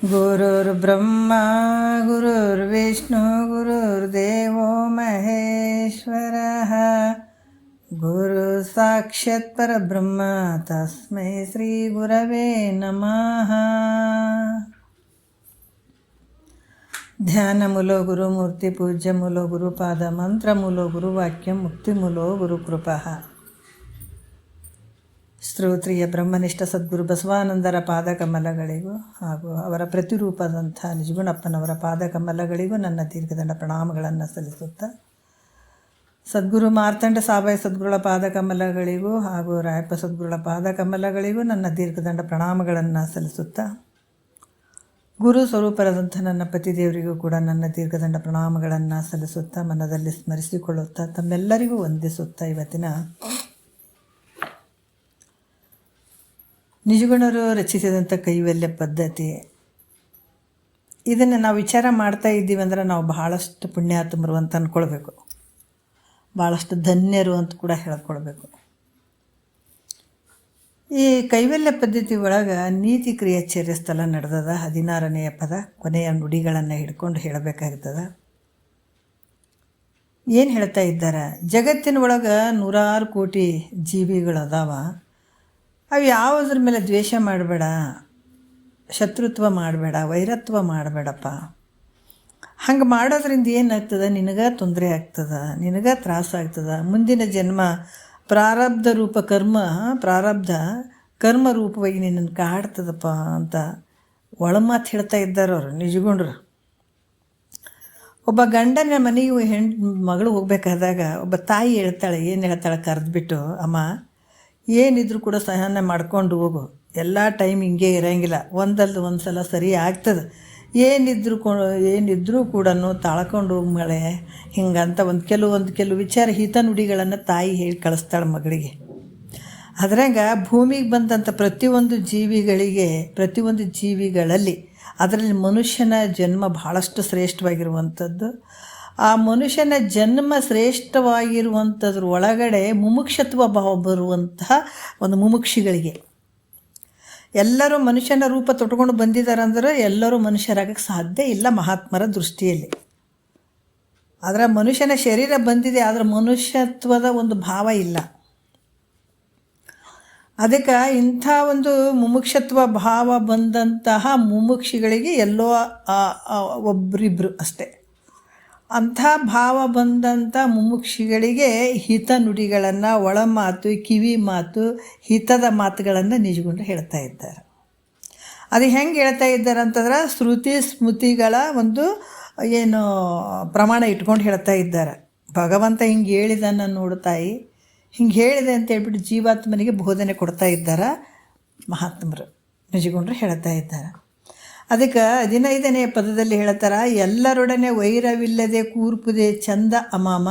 ಗುರುರ್ಬ್ರಹ್ಮ ಗುರುರ್ವಿಷ್ಣು ಗುರುರ್ದೇವೋ ಮಹೇಶ್ವರಃ ಗುರು ಸಾಕ್ಷಾತ್ ಪರಬ್ರಹ್ಮ ತಸ್ಮೈ ಶ್ರೀ ಗುರವೇ ನಮಃ. ಧ್ಯಾನ ಮೂಲೋ ಗುರುಮೂರ್ತಿ ಪೂಜ್ಯ ಮೂಲೋ ಗುರುಪಾದ ಮಂತ್ರ ಮೂಲೋ ಗುರುವಾಕ್ಯ ಮುಕ್ತಿ ಮೂಲೋ ಗುರುಕೃಪಃ. ಶ್ರೋತ್ರಿಯ ಬ್ರಹ್ಮನಿಷ್ಠ ಸದ್ಗುರು ಬಸವಾನಂದರ ಪಾದಕಮಲಗಳಿಗೂ ಹಾಗೂ ಅವರ ಪ್ರತಿರೂಪದಂಥ ನಿಜಗುಣಪ್ಪನವರ ಪಾದಕಮಲಗಳಿಗೂ ನನ್ನ ದೀರ್ಘದಂಡ ಪ್ರಣಾಮಗಳನ್ನು ಸಲ್ಲಿಸುತ್ತಾ, ಸದ್ಗುರು ಮಾರ್ತಂಡ ಸಾಬಾಯಿ ಸದ್ಗುರುಗಳ ಪಾದಕಮಲಗಳಿಗೂ ಹಾಗೂ ರಾಯಪ್ಪ ಸದ್ಗುರುಗಳ ಪಾದಕಮಲಗಳಿಗೂ ನನ್ನ ದೀರ್ಘದಂಡ ಪ್ರಣಾಮಗಳನ್ನು ಸಲ್ಲಿಸುತ್ತಾ, ಗುರು ಸ್ವರೂಪರಾದಂಥ ನನ್ನ ಪತಿದೇವರಿಗೂ ಕೂಡ ನನ್ನ ದೀರ್ಘದಂಡ ಪ್ರಣಾಮಗಳನ್ನು ಸಲ್ಲಿಸುತ್ತಾ, ಮನದಲ್ಲಿ ಸ್ಮರಿಸಿಕೊಳ್ಳುತ್ತಾ, ತಮ್ಮೆಲ್ಲರಿಗೂ ವಂದಿಸುತ್ತಾ, ಇವತ್ತಿನ ನಿಜಗುಣರು ರಚಿಸಿದಂಥ ಕೈವಲ್ಯ ಪದ್ಧತಿ, ಇದನ್ನು ನಾವು ವಿಚಾರ ಮಾಡ್ತಾ ಇದ್ದೀವಿ ಅಂದರೆ ನಾವು ಬಹಳಷ್ಟು ಪುಣ್ಯಾತ್ಮರು ಅಂತ ಅಂದ್ಕೊಳ್ಬೇಕು, ಭಾಳಷ್ಟು ಧನ್ಯರು ಅಂತ ಕೂಡ ಹೇಳ್ಕೊಳ್ಬೇಕು. ಈ ಕೈವಲ್ಯ ಪದ್ಧತಿ ಒಳಗೆ ನೀತಿ ಕ್ರಿಯಾಚರ್ಯ ಸ್ಥಳ ನಡೆದದ 16ನೆಯ ಪದ ಕೊನೆಯ ನುಡಿಗಳನ್ನು ಹಿಡ್ಕೊಂಡು ಹೇಳಬೇಕಾಗ್ತದೆ. ಏನು ಹೇಳ್ತಾ ಇದ್ದಾರೆ? ಜಗತ್ತಿನ ಒಳಗೆ 100 ಕೋಟಿ ಜೀವಿಗಳದಾವ. ಅವು ಯಾವುದ್ರ ಮೇಲೆ ದ್ವೇಷ ಮಾಡಬೇಡ, ಶತ್ರುತ್ವ ಮಾಡಬೇಡ, ವೈರತ್ವ ಮಾಡಬೇಡಪ್ಪ. ಹಂಗೆ ಮಾಡೋದ್ರಿಂದ ಏನಾಗ್ತದೆ? ನಿನಗೆ ತೊಂದರೆ ಆಗ್ತದೆ, ನಿನಗೆ ತ್ರಾಸಾಗ್ತದೆ. ಮುಂದಿನ ಜನ್ಮ ಪ್ರಾರಬ್ಧ ರೂಪ ಕರ್ಮ ರೂಪವಾಗಿ ನಿನ್ನನ್ನು ಕಾಡ್ತದಪ್ಪ ಅಂತ ಒಳಮಾತು ಹೇಳ್ತಾ ಇದ್ದಾರೆ ಅವರು ನಿಜಗುಂಡ್ರು. ಒಬ್ಬ ಗಂಡನ ಮನೆಗೆ ಮಗಳು ಹೋಗ್ಬೇಕಾದಾಗ ಒಬ್ಬ ತಾಯಿ ಹೇಳ್ತಾಳೆ, ಏನು ಹೇಳ್ತಾಳೆ? ಕರೆದ್ಬಿಟ್ಟು, ಅಮ್ಮ ಏನಿದ್ರು ಕೂಡ ಸಹನೆ ಮಾಡ್ಕೊಂಡು ಹೋಗು, ಎಲ್ಲ ಟೈಮ್ ಹಿಂಗೆ ಇರೋಂಗಿಲ್ಲ, ಒಂದಲ್ದು ಒಂದು ಸಲ ಸರಿ ಆಗ್ತದೆ, ಏನಿದ್ರೂ ಕೂಡ ತಾಳ್ಕೊಂಡು ಹೋಗ್ಮಳೆ ಹಿಂಗಂತ ಕೆಲವು ವಿಚಾರ ಹಿತ ನುಡಿಗಳನ್ನು ತಾಯಿ ಹೇಳಿ ಕಳಿಸ್ತಾಳೆ ಮಗಳಿಗೆ. ಅದ್ರಾಗ ಭೂಮಿಗೆ ಬಂದಂಥ ಪ್ರತಿಯೊಂದು ಜೀವಿಗಳಲ್ಲಿ ಅದರಲ್ಲಿ ಮನುಷ್ಯನ ಜನ್ಮ ಭಾಳಷ್ಟು ಶ್ರೇಷ್ಠವಾಗಿರುವಂಥದ್ದು. ಆ ಮನುಷ್ಯನ ಜನ್ಮ ಶ್ರೇಷ್ಠವಾಗಿರುವಂಥದ್ರ ಒಳಗಡೆ ಮುಮುಕ್ಷತ್ವ ಭಾವ ಬರುವಂತಹ ಒಂದು ಮುಮುಕ್ಷಿಗಳಿಗೆ, ಎಲ್ಲರೂ ಮನುಷ್ಯನ ರೂಪ ತೊಟ್ಕೊಂಡು ಬಂದಿದ್ದಾರೆ ಅಂದ್ರೆ ಎಲ್ಲರೂ ಮನುಷ್ಯರಾಗಕ್ಕೆ ಸಾಧ್ಯ ಇಲ್ಲ ಮಹಾತ್ಮರ ದೃಷ್ಟಿಯಲ್ಲಿ. ಆದರೆ ಮನುಷ್ಯನ ಶರೀರ ಬಂದಿದೆ, ಆದರೆ ಮನುಷ್ಯತ್ವದ ಒಂದು ಭಾವ ಇಲ್ಲ. ಅದಕ್ಕೆ ಇಂಥ ಒಂದು ಮುಮುಕ್ಷತ್ವ ಭಾವ ಬಂದಂತಹ ಮುಮುಕ್ಷಿಗಳಿಗೆ ಎಲ್ಲೋ ಒಬ್ಬರಿಬ್ಬರು ಅಷ್ಟೇ. ಅಂಥ ಭಾವ ಬಂದಂಥ ಮುಮುಕ್ಷಿಗಳಿಗೆ ಹಿತ ನುಡಿಗಳನ್ನು, ಒಳಮಾತು, ಕಿವಿ ಮಾತು, ಹಿತದ ಮಾತುಗಳನ್ನು ನಿಜಗೊಂಡು ಹೇಳ್ತಾ ಇದ್ದಾರೆ. ಅದು ಹೆಂಗೆ ಹೇಳ್ತಾ ಇದ್ದಾರೆ ಅಂತಂದ್ರೆ ಶ್ರುತಿ ಸ್ಮೃತಿಗಳ ಒಂದು ಏನು ಪ್ರಮಾಣ ಇಟ್ಕೊಂಡು ಹೇಳ್ತಾ ಇದ್ದಾರೆ. ಭಗವಂತ ಹಿಂಗೆ ಹೇಳಿದನ್ನು ನೋಡ್ತಾಯಿ, ಹಿಂಗೆ ಹೇಳಿದೆ ಅಂತ ಹೇಳ್ಬಿಟ್ಟು ಜೀವಾತ್ಮನಿಗೆ ಬೋಧನೆ ಕೊಡ್ತಾ ಇದ್ದಾರೆ ಮಹಾತ್ಮರು ನಿಜಗೊಂಡ್ರು ಹೇಳ್ತಾ ಇದ್ದಾರೆ. ಅದಕ್ಕೆ 15ನೆಯ ಪದದಲ್ಲಿ ಹೇಳ್ತಾರೆ, ಎಲ್ಲರೊಡನೆ ವೈರವಿಲ್ಲದೆ ಕೂರ್ಪುದೆ ಚಂದ ಅಮಾಮ,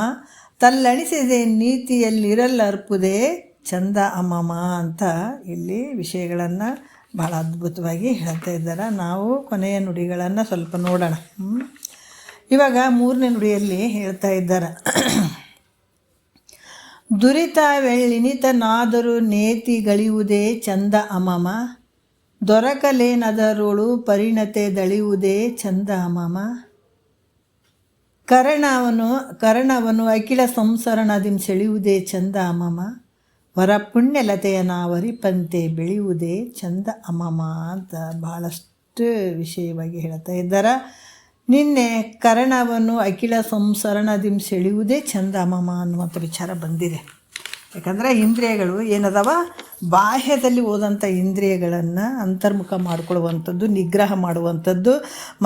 ತಲ್ಲಣಿಸಿದೆ ನೀತಿಯಲ್ಲಿರಲ್ಲರ್ಪುದೆ ಚಂದ ಅಮಾಮ ಅಂತ ಇಲ್ಲಿ ವಿಷಯಗಳನ್ನು ಭಾಳ ಅದ್ಭುತವಾಗಿ ಹೇಳ್ತಾ ಇದ್ದಾರೆ. ನಾವು ಕೊನೆಯ ನುಡಿಗಳನ್ನು ಸ್ವಲ್ಪ ನೋಡೋಣ. ಇವಾಗ 3ನೇ ನುಡಿಯಲ್ಲಿ ಹೇಳ್ತಾ ಇದ್ದಾರೆ, ದುರಿತ ವೆಳ್ಳಿನಿತನಾದರೂ ನೇತಿಗಳಿಯುವುದೇ ಚಂದ ಅಮಮ, ದೊರಕಲೇನದರೋಳು ಪರಿಣತೆ ದಳಿಯುವುದೇ ಚಂದ ಅಮಮ, ಕರಣವನು ಅಖಿಲ ಸಂಸರಣದಿಂ ಸೆಳೆಯುವುದೇ ಚಂದ ಅಮಮ, ವರ ಪುಣ್ಯಲತೆಯ ನಾವರಿಪಂತೆ ಬೆಳೆಯುವುದೇ ಚಂದ ಅಮಮ ಅಂತ ಭಾಳಷ್ಟು ವಿಷಯವಾಗಿ ಹೇಳ್ತಾ ಇದ್ದಾರೆ. ನಿನ್ನೆ ಕರಣವನ್ನು ಅಖಿಲ ಸಂಸರಣದಿಂ ಸೆಳೆಯುವುದೇ ಚಂದ ಅಮಮ ಅನ್ನುವಂಥ ವಿಚಾರ ಬಂದಿದೆ. ಯಾಕಂದರೆ ಇಂದ್ರಿಯಗಳು ಏನದವ, ಬಾಹ್ಯದಲ್ಲಿ ಹೋದಂಥ ಇಂದ್ರಿಯಗಳನ್ನು ಅಂತರ್ಮುಖ ಮಾಡಿಕೊಳ್ಳುವಂಥದ್ದು, ನಿಗ್ರಹ ಮಾಡುವಂಥದ್ದು,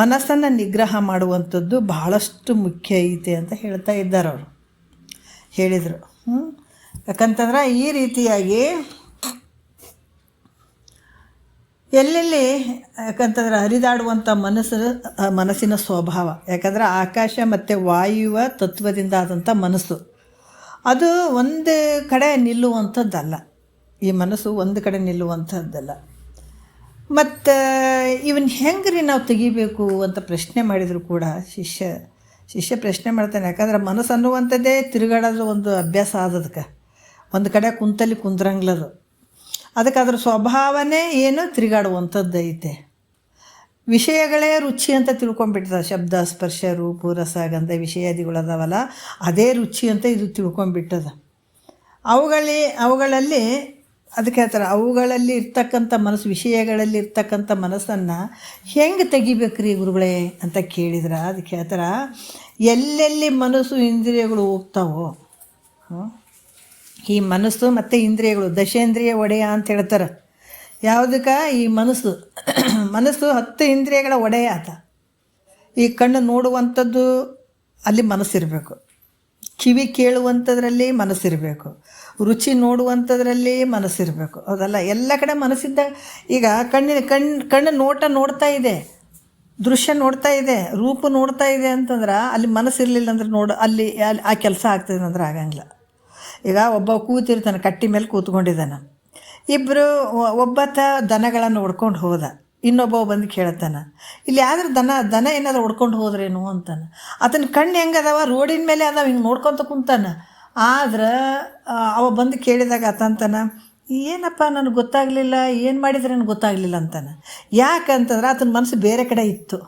ಮನಸ್ಸನ್ನು ನಿಗ್ರಹ ಮಾಡುವಂಥದ್ದು ಭಾಳಷ್ಟು ಮುಖ್ಯ ಐತೆ ಅಂತ ಹೇಳ್ತಾ ಇದ್ದಾರೆ ಅವರು ಹೇಳಿದರು. ಯಾಕಂತಂದ್ರೆ ಈ ರೀತಿಯಾಗಿ ಎಲ್ಲೆಲ್ಲಿ ಯಾಕಂತಂದ್ರೆ ಹರಿದಾಡುವಂಥ ಮನಸ್ಸಿನ ಸ್ವಭಾವ, ಯಾಕಂದರೆ ಆಕಾಶ ಮತ್ತು ವಾಯುವ ತತ್ವದಿಂದ ಆದಂಥ ಮನಸ್ಸು ಅದು ಒಂದು ಕಡೆ ನಿಲ್ಲುವಂಥದ್ದಲ್ಲ. ಈ ಮನಸ್ಸು ಒಂದು ಕಡೆ ನಿಲ್ಲುವಂಥದ್ದಲ್ಲ. ಮತ್ತು ಇವನ್ ಹೆಂಗೆ ರೀ ನಾವು ತೆಗಿಬೇಕು ಅಂತ ಪ್ರಶ್ನೆ ಮಾಡಿದರೂ ಕೂಡ ಶಿಷ್ಯ ಪ್ರಶ್ನೆ ಮಾಡ್ತಾನೆ, ಯಾಕಂದ್ರೆ ಮನಸ್ಸು ಅನ್ನುವಂಥದ್ದೇ ತಿರುಗಾಡೋದು ಒಂದು ಅಭ್ಯಾಸ ಆದದಕ್ಕೆ, ಒಂದು ಕಡೆ ಕುಂತಲ್ಲಿ ಕುಂದ್ರಂಗ್ಲದು. ಅದಕ್ಕೆ ಅದ್ರ ಸ್ವಭಾವನೇ ಏನು ತಿರುಗಾಡುವಂಥದ್ದು ಐತೆ. ವಿಷಯಗಳೇ ರುಚಿ ಅಂತ ತಿಳ್ಕೊಂಬಿಡ್ತದೆ. ಶಬ್ದ, ಸ್ಪರ್ಶ, ರೂಪು, ರಸ, ಗಂಧ ವಿಷಯಾದಿಗಳದಾವಲ್ಲ, ಅದೇ ರುಚಿ ಅಂತ ಇದು ತಿಳ್ಕೊಂಬಿಟ್ಟದ. ಅವುಗಳಲ್ಲಿ ಅದಕ್ಕೆ ಹೇಳ್ತಾರೆ, ಅವುಗಳಲ್ಲಿ ಇರ್ತಕ್ಕಂಥ ಮನಸ್ಸು, ವಿಷಯಗಳಲ್ಲಿ ಇರ್ತಕ್ಕಂಥ ಮನಸ್ಸನ್ನು ಹೆಂಗೆ ತೆಗಿಬೇಕ್ರಿ ಗುರುಗಳೇ ಅಂತ ಕೇಳಿದ್ರೆ ಅದಕ್ಕೆ ಹೇಳ್ತಾರೆ, ಎಲ್ಲೆಲ್ಲಿ ಮನಸ್ಸು ಇಂದ್ರಿಯಗಳು ಹೋಗ್ತಾವೋ, ಈ ಮನಸ್ಸು ಮತ್ತು ಇಂದ್ರಿಯಗಳು ದಶೇಂದ್ರಿಯ ಒಡೆಯ ಅಂತ ಹೇಳ್ತಾರೆ. ಯಾವುದಕ್ಕೆ? ಈ ಮನಸ್ಸು 10 ಇಂದ್ರಿಯಗಳ ಒಡೆಯ ಆತ. ಈ ಕಣ್ಣು ನೋಡುವಂಥದ್ದು ಅಲ್ಲಿ ಮನಸ್ಸಿರಬೇಕು, ಕಿವಿ ಕೇಳುವಂಥದ್ರಲ್ಲಿ ಮನಸ್ಸಿರಬೇಕು, ರುಚಿ ನೋಡುವಂಥದ್ರಲ್ಲಿ ಮನಸ್ಸಿರಬೇಕು. ಹೌದಲ್ಲ? ಎಲ್ಲ ಕಡೆ ಮನಸ್ಸಿದ್ದ. ಈಗ ಕಣ್ಣು ನೋಡ್ತಾ ಇದೆ, ದೃಶ್ಯ ನೋಡ್ತಾ ಇದೆ, ರೂಪ ನೋಡ್ತಾ ಇದೆ ಅಂತಂದ್ರೆ ಅಲ್ಲಿ ಮನಸ್ಸಿರಲಿಲ್ಲ ಅಂದ್ರೆ ಅಲ್ಲಿ ಆ ಕೆಲಸ ಆಗ್ತದೆ ಅಂದ್ರೆ ಆಗಂಗಿಲ್ಲ. ಈಗ ಒಬ್ಬ ಕೂತಿರ್ತಾನೆ, ಕಟ್ಟಿ ಮೇಲೆ ಕೂತ್ಕೊಂಡಿದ್ದಾನೆ, ಇಬ್ಬರು ಒಬ್ಬತ್ತ ದನಗಳನ್ನು ಹೊಡ್ಕೊಂಡು ಹೋದ, ಇನ್ನೊಬ್ಬ ಬಂದು ಕೇಳ್ತಾನೆ, ಇಲ್ಲಿ ಯಾವ್ದಾರು ದನ ಏನಾದ್ರು ಹೊಡ್ಕೊಂಡು ಹೋದ್ರೇನು ಅಂತಾನೆ. ಆತನ ಕಣ್ಣು ಹೆಂಗದವ, ರೋಡಿನ ಮೇಲೆ ಅದಾವ, ಹಿಂಗೆ ನೋಡ್ಕೊತ ಕುಂತಾನೆ. ಆದ್ರೆ ಅವ ಬಂದು ಕೇಳಿದಾಗ ಆತಂತಾನೆ, ಏನಪ್ಪ ನನಗೆ ಗೊತ್ತಾಗಲಿಲ್ಲ, ಏನು ಮಾಡಿದ್ರೆ ನನಗೆ ಗೊತ್ತಾಗಲಿಲ್ಲ ಅಂತಾನೆ. ಯಾಕಂತಂದ್ರೆ ಆತನ ಮನಸ್ಸು ಬೇರೆ ಕಡೆ ಇತ್ತು,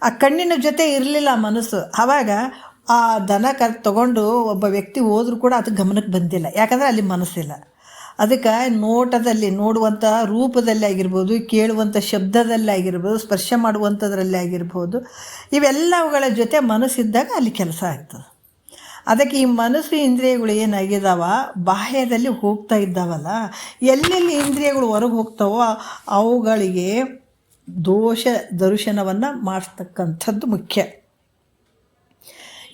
ಆ ಕಣ್ಣಿನ ಜೊತೆ ಇರಲಿಲ್ಲ ಮನಸ್ಸು. ಆವಾಗ ಆ ದನ ತೊಗೊಂಡು ಒಬ್ಬ ವ್ಯಕ್ತಿ ಹೋದ್ರೂ ಕೂಡ ಅದಕ್ಕೆ ಗಮನಕ್ಕೆ ಬಂದಿಲ್ಲ, ಯಾಕಂದರೆ ಅಲ್ಲಿ ಮನಸ್ಸಿಲ್ಲ. ಅದಕ್ಕೆ ನೋಟದಲ್ಲಿ, ನೋಡುವಂಥ ರೂಪದಲ್ಲಿ ಆಗಿರ್ಬೋದು, ಕೇಳುವಂಥ ಶಬ್ದದಲ್ಲಿ ಆಗಿರ್ಬೋದು, ಸ್ಪರ್ಶ ಮಾಡುವಂಥದ್ರಲ್ಲಿ ಆಗಿರ್ಬೋದು, ಇವೆಲ್ಲವುಗಳ ಜೊತೆ ಮನಸ್ಸಿದ್ದಾಗ ಅಲ್ಲಿ ಕೆಲಸ ಆಗ್ತದೆ. ಅದಕ್ಕೆ ಈ ಮನಸ್ಸು ಇಂದ್ರಿಯಗಳು ಏನಾಗಿದ್ದಾವ, ಬಾಹ್ಯದಲ್ಲಿ ಹೋಗ್ತಾ ಇದ್ದಾವಲ್ಲ, ಎಲ್ಲೆಲ್ಲಿ ಇಂದ್ರಿಯಗಳು ಹೊರಗೆ ಹೋಗ್ತಾವೋ ಅವುಗಳಿಗೆ ದೋಷ ದರ್ಶನವನ್ನು ಮಾಡಿಸ್ತಕ್ಕಂಥದ್ದು ಮುಖ್ಯ.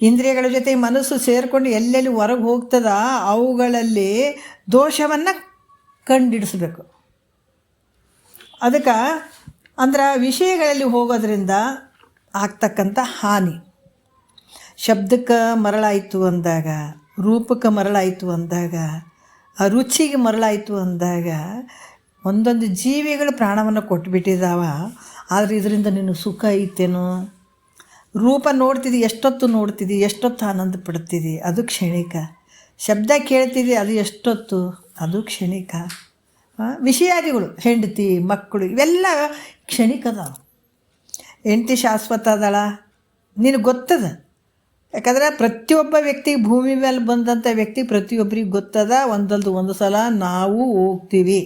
ಇಂದ್ರಿಯಗಳ ಜೊತೆ ಮನಸ್ಸು ಸೇರಿಕೊಂಡು ಎಲ್ಲೆಲ್ಲಿ ಹೊರಗೆ ಹೋಗ್ತದ ಅವುಗಳಲ್ಲಿ ದೋಷವನ್ನು ಕಂಡಿಡಿಸ್ಬೇಕು. ಅದಕ್ಕೆ ಅಂದ್ರೆ ವಿಷಯಗಳಲ್ಲಿ ಹೋಗೋದ್ರಿಂದ ಆಗ್ತಕ್ಕಂಥ ಹಾನಿ, ಶಬ್ದಕ್ಕೆ ಮರಳಾಯಿತು ಅಂದಾಗ, ರೂಪಕ್ಕೆ ಮರಳಾಯಿತು ಅಂದಾಗ, ಆ ರುಚಿಗೆ ಮರಳಾಯಿತು ಅಂದಾಗ ಒಂದೊಂದು ಜೀವಿಗಳು ಪ್ರಾಣವನ್ನು ಕೊಟ್ಟುಬಿಟ್ಟಿದ್ದಾವ. ಆದರೆ ಇದರಿಂದ ನೀನು ಸುಖ ಐತೇನೋ, ರೂಪ ನೋಡ್ತಿದ್ದಿ, ಎಷ್ಟೊತ್ತು ನೋಡ್ತಿದ್ದಿ, ಎಷ್ಟೊತ್ತು ಆನಂದ ಪಡ್ತಿದ್ದಿ, ಅದು ಕ್ಷಣಿಕ. ಶಬ್ದ ಕೇಳ್ತಿದ್ದಿ, ಅದು ಎಷ್ಟೊತ್ತು, ಅದು ಕ್ಷಣಿಕ. ವಿಷಯಾದಿಗಳು, ಹೆಂಡತಿ, ಮಕ್ಕಳು, ಇವೆಲ್ಲ ಕ್ಷಣಿಕದ. ಹೆಂಡತಿ ಶಾಶ್ವತ ಅದಳ, ನಿನಗೆ ಗೊತ್ತದ. ಯಾಕಂದರೆ ಪ್ರತಿಯೊಬ್ಬ ವ್ಯಕ್ತಿಗೆ, ಭೂಮಿ ಮೇಲೆ ಬಂದಂಥ ವ್ಯಕ್ತಿ ಪ್ರತಿಯೊಬ್ಬರಿಗೆ ಗೊತ್ತದ, ಒಂದು ಸಲ ನಾವು ಹೋಗ್ತೀವಿ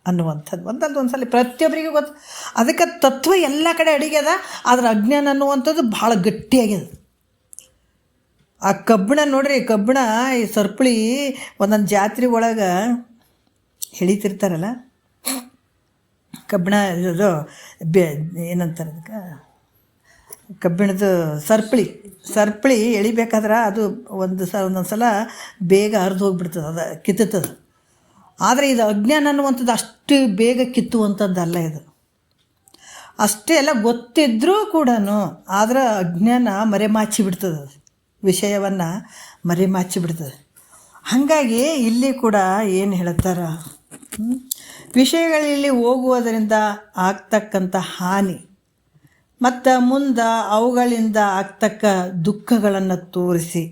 ಅನ್ನುವಂಥದ್ದು. ಒಂದು ಸಲ ಪ್ರತಿಯೊಬ್ಬರಿಗೂ ಗೊತ್ತು. ಅದಕ್ಕೆ ತತ್ವ ಎಲ್ಲ ಕಡೆ ಅಡಿಗೆದ, ಆದರೆ ಅಜ್ಞಾನ ಅನ್ನುವಂಥದ್ದು ಭಾಳ ಗಟ್ಟಿಯಾಗ್ಯದ. ಆ ಕಬ್ಬಿಣ ನೋಡ್ರಿ, ಕಬ್ಬಿಣ ಈ ಸರ್ಪಳಿ ಒಂದೊಂದು ಜಾತ್ರೆ ಒಳಗೆ ಎಳಿತಿರ್ತಾರಲ್ಲ, ಕಬ್ಬಿಣ ಇದು ಏನಂತಾರೆ ಅದಕ್ಕೆ, ಕಬ್ಬಿಣದ ಸರ್ಪಳಿ ಎಳಿಬೇಕಾದ್ರೆ ಅದು ಒಂದೊಂದು ಸಲ ಬೇಗ ಹರಿದು ಹೋಗ್ಬಿಡ್ತದೆ, ಅದು ಕಿತ್ತುತ್ತದೆ. ಆದರೆ ಇದು ಅಜ್ಞಾನ ಅನ್ನುವಂಥದ್ದು ಅಷ್ಟು ಬೇಗ ಕಿತ್ತುವಂಥದ್ದಲ್ಲ. ಇದು ಅಷ್ಟೇ ಎಲ್ಲ ಗೊತ್ತಿದ್ದರೂ ಕೂಡ ಆದರೆ ಅಜ್ಞಾನ ಮರೆಮಾಚಿ ಬಿಡ್ತದೆ, ವಿಷಯವನ್ನು ಮರೆಮಾಚಿ ಬಿಡ್ತದೆ. ಹಾಗಾಗಿ ಇಲ್ಲಿ ಕೂಡ ಏನು ಹೇಳ್ತಾರೆ, ವಿಷಯಗಳಲ್ಲಿ ಹೋಗುವುದರಿಂದ ಆಗ್ತಕ್ಕಂಥ ಹಾನಿ ಮತ್ತು ಮುಂದೆ ಅವುಗಳಿಂದ ಆಗ್ತಕ್ಕ ದುಃಖಗಳನ್ನು ತೋರಿಸಿ,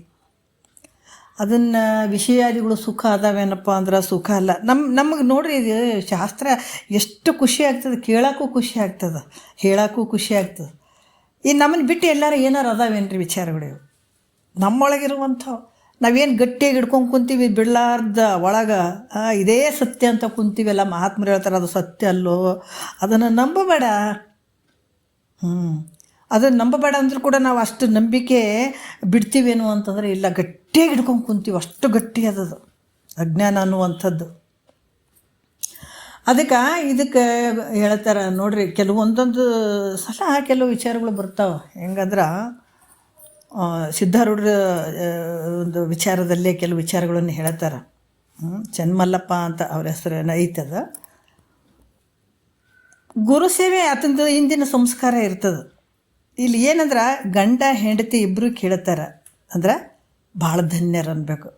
ಅದನ್ನು ವಿಷಯಾದಿಗಳು ಸುಖ ಅದಾವೇನಪ್ಪ ಅಂದ್ರೆ ಸುಖ ಅಲ್ಲ. ನಮಗೆ ನೋಡ್ರಿ, ಇದು ಶಾಸ್ತ್ರ ಎಷ್ಟು ಖುಷಿ ಆಗ್ತದೆ, ಕೇಳೋಕ್ಕೂ ಖುಷಿ ಆಗ್ತದೆ, ಹೇಳೋಕ್ಕೂ ಖುಷಿ ಆಗ್ತದೆ. ಈ ನಮ್ಮನ್ನು ಬಿಟ್ಟು ಎಲ್ಲರೂ ಏನಾರು ಅದಾವೇನ್ರಿ ವಿಚಾರಗಳು? ನಮ್ಮೊಳಗಿರುವಂಥವು ನಾವೇನು ಗಟ್ಟಿಯಾಗಿ ಹಿಡ್ಕೊಂಡು ಕುಂತೀವಿ, ಬಿಡಲಾರ್ದ ಒಳಗೆ ಇದೇ ಸತ್ಯ ಅಂತ ಕುಂತೀವಲ್ಲ. ಮಹಾತ್ಮರು ಹೇಳ್ತಾರೆ, ಅದು ಸತ್ಯ ಅಲ್ಲೋ, ಅದನ್ನು ನಂಬಬೇಡ. ಅದನ್ನು ನಂಬಬೇಡ ಅಂದರೂ ಕೂಡ ನಾವು ಅಷ್ಟು ನಂಬಿಕೆ ಬಿಡ್ತೀವೇನು ಅಂತಂದರೆ ಇಲ್ಲ, ಗಟ್ಟಿಯಾಗಿ ಹಿಡ್ಕೊಂಡು ಕುಂತೀವಿ, ಅಷ್ಟು ಗಟ್ಟಿ ಅದದು ಅಜ್ಞಾನ ಅನ್ನುವಂಥದ್ದು. ಇದಕ್ಕೆ ಹೇಳ್ತಾರೆ ನೋಡ್ರಿ, ಕೆಲವೊಂದೊಂದು ಸಲ ಕೆಲವು ವಿಚಾರಗಳು ಬರ್ತಾವೆ. ಹೆಂಗಂದ್ರೆ ಸಿದ್ಧಾರೂಢರ ಒಂದು ವಿಚಾರದಲ್ಲೇ ಕೆಲವು ವಿಚಾರಗಳನ್ನು ಹೇಳ್ತಾರೆ. ಚನ್ಮಲ್ಲಪ್ಪ ಅಂತ ಅವ್ರ ಹೆಸರು ಐತದ. ಗುರುಸೇವೆ ಆತಂದು ಹಿಂದಿನ ಸಂಸ್ಕಾರ ಇರ್ತದೆ. ಇಲ್ಲಿ ಏನಂದ್ರೆ ಗಂಡ ಹೆಂಡತಿ ಇಬ್ಬರು ಕೇಳ್ತಾರೆ ಅಂದ್ರೆ ಭಾಳ ಧನ್ಯರು ಅನ್ಬೇಕು.